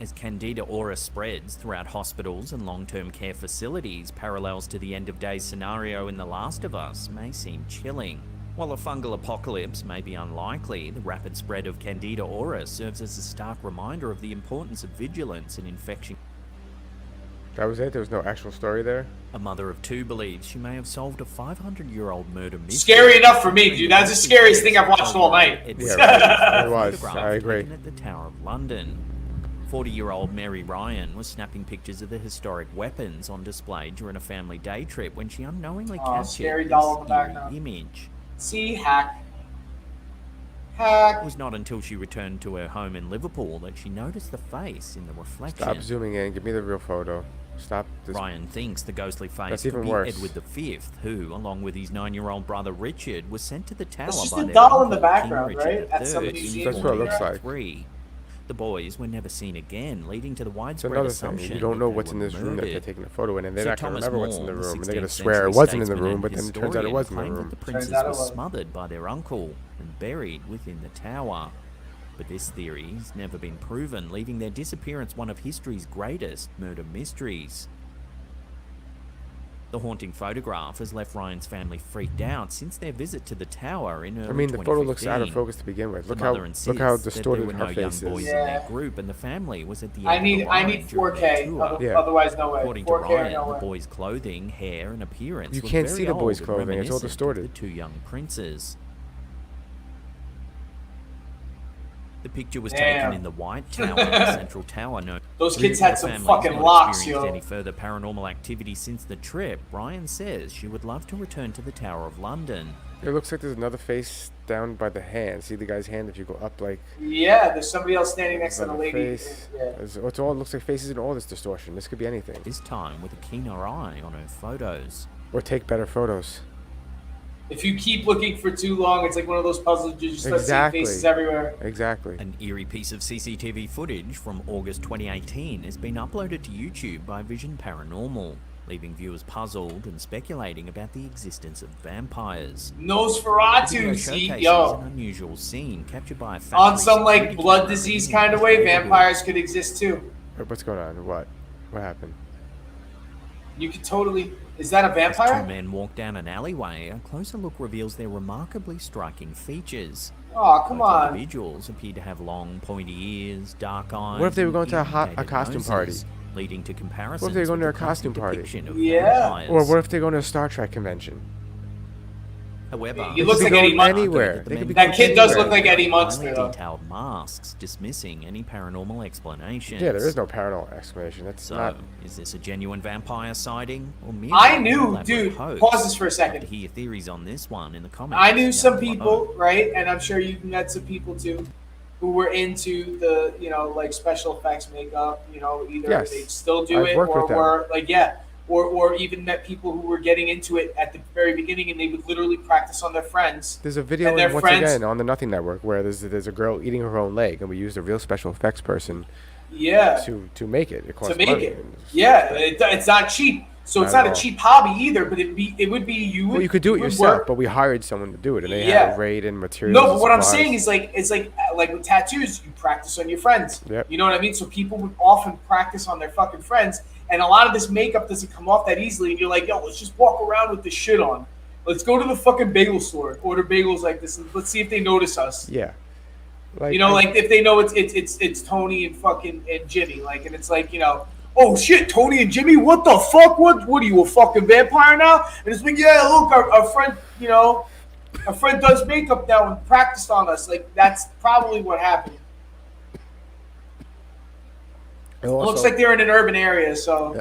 As Candida auris spreads throughout hospitals and long-term care facilities, parallels to the end-of-days scenario in The Last of Us may seem chilling. While a fungal apocalypse may be unlikely, the rapid spread of Candida auris serves as a stark reminder of the importance of vigilance in infection. That was it? There was no actual story there? A mother of two believes she may have solved a 500-year-old murder mystery. Scary enough for me, dude. That's the scariest thing I've watched all night. It Yeah, right. It was. photograph I agree. taken at the Tower of London. 40-year-old Mary Ryan was snapping pictures of the historic weapons on display during a family day trip when she unknowingly captured scary doll in the this eerie background. image. See, hack. Hack. It was not until she returned to her home in Liverpool that she noticed the face in the reflection. Stop zooming in. Give me the real photo. Stop this. Ryan thinks the ghostly face That's could even be worse. Edward V, who, along with his 9-year-old brother Richard, was sent to the tower That's just by a their doll in the uncle, background, King right? Richard At some III museum. That's what it looks like. 1493. The boys were never seen again, leading to the It's widespread another thing. assumption You don't know that they what's in were this room that they're murdered. taking a photo in, and they're Sir not going to Thomas remember what's in the More, room. And they're going to 16th swear it century wasn't in the statesman room, and but then it turns out it historian was in the claimed room. that the princess out it was was. smothered by their uncle and buried within the tower. But this theory has never been proven, leaving their disappearance one of history's greatest murder mysteries. The haunting photograph has left Ryan's family freaked out since their visit to the tower in early 2015. I mean, the photo looks out of focus to begin with. The Look mother how insists distorted that there her were no face young boys is. in their group, and the family was at the end I of need the line 4K. during their tour. Yeah. Otherwise, no way. According to 4K or Ryan, no the way. boys' clothing, hair, and appearance You were can't very see the boys' old and clothing, it's all reminiscent of distorted. The two young princes. The picture was Damn. taken in the White Tower, the central tower. No, Those kids had the some family's fucking not locks, experienced yo. any further paranormal activity since the trip. Ryan says she would love to return to the Tower of London. It looks like there's another face down by the hand. See the guy's hand if you go up, like. Yeah, there's somebody else standing next to by the the lady. face. Yeah. It all looks like faces in all this distortion. This could be anything. This time with a keener eye on her photos. Or take better photos. If you keep looking for too long, it's like one of those puzzles you just start Exactly. seeing faces everywhere. Exactly. An eerie piece of CCTV footage from August 2018 has been uploaded to YouTube by Vision Paranormal, leaving viewers puzzled and speculating about the existence of vampires. The video Nosferatu, see, showcases yo. an unusual scene captured by a On factory some like security blood camera disease in kind of the way, neighborhood. vampires could exist too. What's going on? What happened? You could totally. Is that a As vampire? two men walk down an alleyway, a closer look reveals their remarkably striking features. Oh, come Both on. individuals appear to have long, pointy ears, dark eyes. What if they were and going to a elongated costume noses, party? leading to comparisons. What if they were going to with a the classic costume party? depiction of Yeah. vampires. Or what if they're going to a Star Trek convention? However, He looks They like could Eddie go Munster. anywhere. They could be That kid does anywhere. look like Eddie highly Munster, though. detailed masks, dismissing any paranormal explanations. Yeah, there is no paranormal explanation. That's So, not. is this a genuine vampire sighting, or merely I an knew, elaborate dude. hoax? Pause this for a Love second. to hear your theories on this one in the comments. I knew down some below. people, right? And I'm sure you've met some people too, who were into the, like special effects makeup. Either Yes. they still do I've it, worked or with them. were like, or even met people who were getting into it at the very beginning, and they would literally practice on their friends. There's a video and their once friends- again on the Nothing Network where there's a girl eating her own leg, and we used a real special effects person Yeah. to make it. It cost To make money. it. Yeah, it's not cheap. So it's Not not at a all. cheap hobby either, but it would be you. Well, you could do it would yourself, work. but we hired someone to do it, and they Yeah. had a rate and materials. No, but and what I'm supplies. saying is it's like with tattoos, you practice on your friends. Yep. You know what I mean? So people would often practice on their fucking friends, and a lot of this makeup doesn't come off that easily. And you're like, yo, let's just walk around with this shit on. Let's go to the fucking bagel store, order bagels like this, and let's see if they notice us. Yeah. Like if they know it's Tony and Jimmy, and it's like, oh shit, Tony and Jimmy, what the fuck? What are you, a fucking vampire now? And it's like, yeah, look, our friend, our friend does makeup now and practiced on us. Like that's probably what happened. It looks like they're in an urban area, so.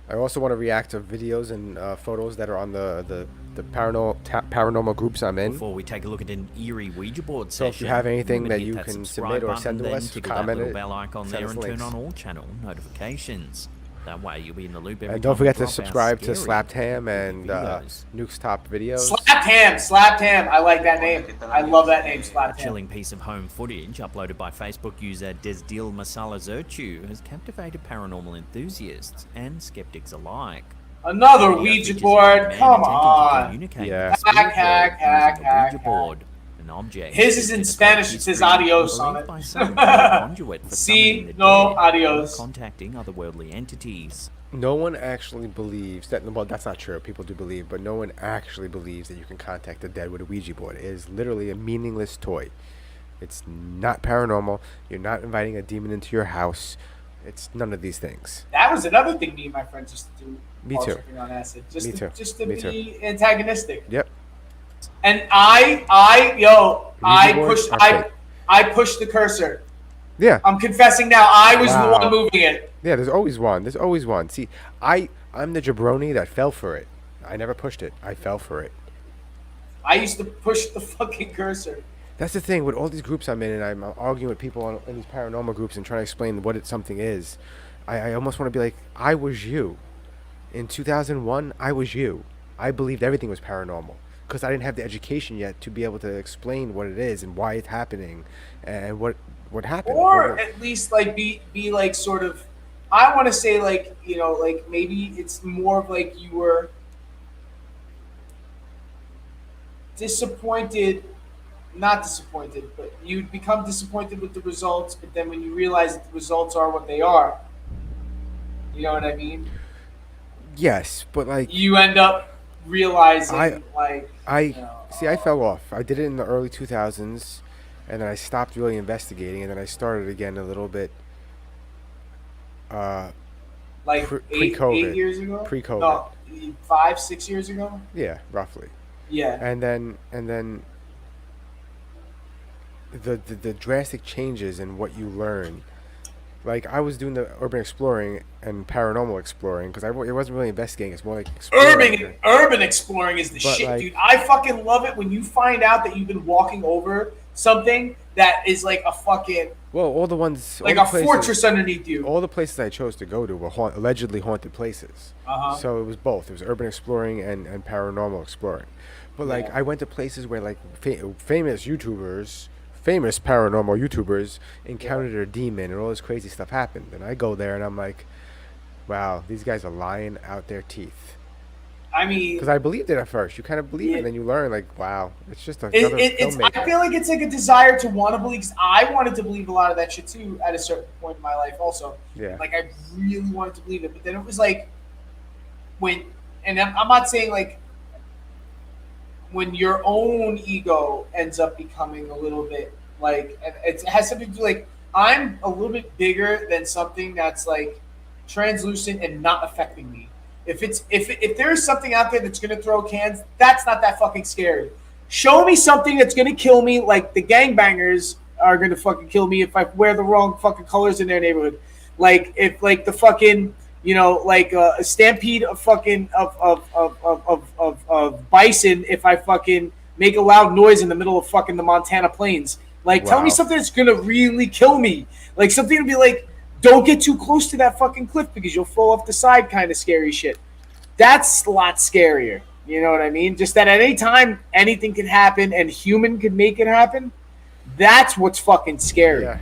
I also want to react to videos and photos that are on the paranormal groups I'm in. Before we take a look at an eerie Ouija board So session, if you have anything remember to that hit you that can subscribe submit or button, send to then us, tickle comment that little it, bell icon send there us and turn links. on all channel notifications. That way you'll be in the loop every And don't time we forget to drop our subscribe to scary Slapped Ham and videos. Nuke's Top Videos. Slapped Ham. I like that name. I love that name, A Slapped Ham. chilling piece of home footage uploaded by Facebook user Desdil Masala Zerchu has captivated paranormal enthusiasts and skeptics alike. Another Video Ouija features a board. man Come attempting to on. communicate Yeah. with the spirit Hack, world using a hack. Ouija board, an object His is in in Spanish. It says adios on it. by some to be a conduit for See? summoning the No, dead adios. or contacting otherworldly entities. No one actually believes that. Well, that's not true. People do believe, but no one actually believes that you can contact the dead with a Ouija board. It is literally a meaningless toy. It's not paranormal. You're not inviting a demon into your house. It's none of these things. That was another thing me and my friends used to do. Me while too. tripping on acid. Me too. Just to Me be too. antagonistic. Yep. And I Ouija boards pushed are fake. I pushed the cursor. Yeah. I'm confessing now. I was the Wow. one moving it. Yeah, there's always one. There's always one. See, I'm the jabroni that fell for it. I never pushed it. I fell for it. I used to push the fucking cursor. That's the thing with all these groups I'm in, and I'm arguing with people in these paranormal groups and trying to explain what something is. I almost want to be like, I was you. In 2001, I was you. I believed everything was paranormal because I didn't have the education yet to be able to explain what it is and why it's happening and what happened. Or at least like be like sort of, I want to say like, you know, like maybe it's more of like you were disappointed, not disappointed, but you'd become disappointed with the results, but then when you realize that the results are what they are, you know what I mean? Yes, but like you end up realizing see, I fell off. I did it in the early 2000s, and then I stopped really investigating, and then I started again a little bit. Like pre-COVID. 8 years ago? Pre-COVID. No, 5-6 years ago? Yeah, roughly. Yeah. And then the drastic changes in what you learn. Like, I was doing the urban exploring and paranormal exploring because it wasn't really investigating. It's more like exploring. Urban exploring is the But, shit, like, dude. I fucking love it when you find out that you've been walking over something that is like a fucking all the ones like all a the places, fortress underneath you. All the places I chose to go to were allegedly haunted places. Uh-huh. So it was both. It was urban exploring and paranormal exploring. But like, I went to places where like famous YouTubers, famous paranormal YouTubers encountered a demon and all this crazy stuff happened. And I go there and I'm like, wow, these guys are lying out their teeth. I mean, because I believed it at first. You kind of believe it, and then you learn, like, wow, it's just another it's. filmmaker. I feel like it's like a desire to want to believe. Cause I wanted to believe a lot of that shit too at a certain point in my life. Also, Yeah. like I really wanted to believe it, but then it was like when, and I'm not saying like when your own ego ends up becoming a little bit like, and it has something to do like I'm a little bit bigger than something that's like translucent and not affecting me. If there is something out there that's gonna throw cans, that's not that fucking scary. Show me something that's gonna kill me, like the gangbangers are gonna fucking kill me if I wear the wrong fucking colors in their neighborhood. Like if like the fucking like a stampede of fucking of bison if I fucking make a loud noise in the middle of fucking the Montana plains. Like tell me something that's gonna really kill me. Like something to be like, don't get too close to that fucking cliff because you'll fall off the side kind of scary shit. That's a lot scarier. You know what I mean? Just that at any time, anything can happen and human could make it happen. That's what's fucking scary. Yeah.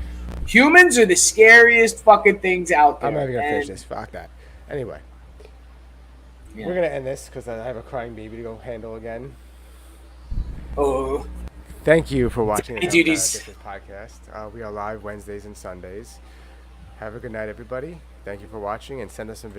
Humans are the scariest fucking things out there. I'm not even going to finish this. Fuck that. Anyway. Yeah. We're going to end this because I have a crying baby to go handle again. Oh. Thank you for watching the duties. Dipshits podcast. We are live Wednesdays and Sundays. Have a good night, everybody. Thank you for watching, and send us some videos.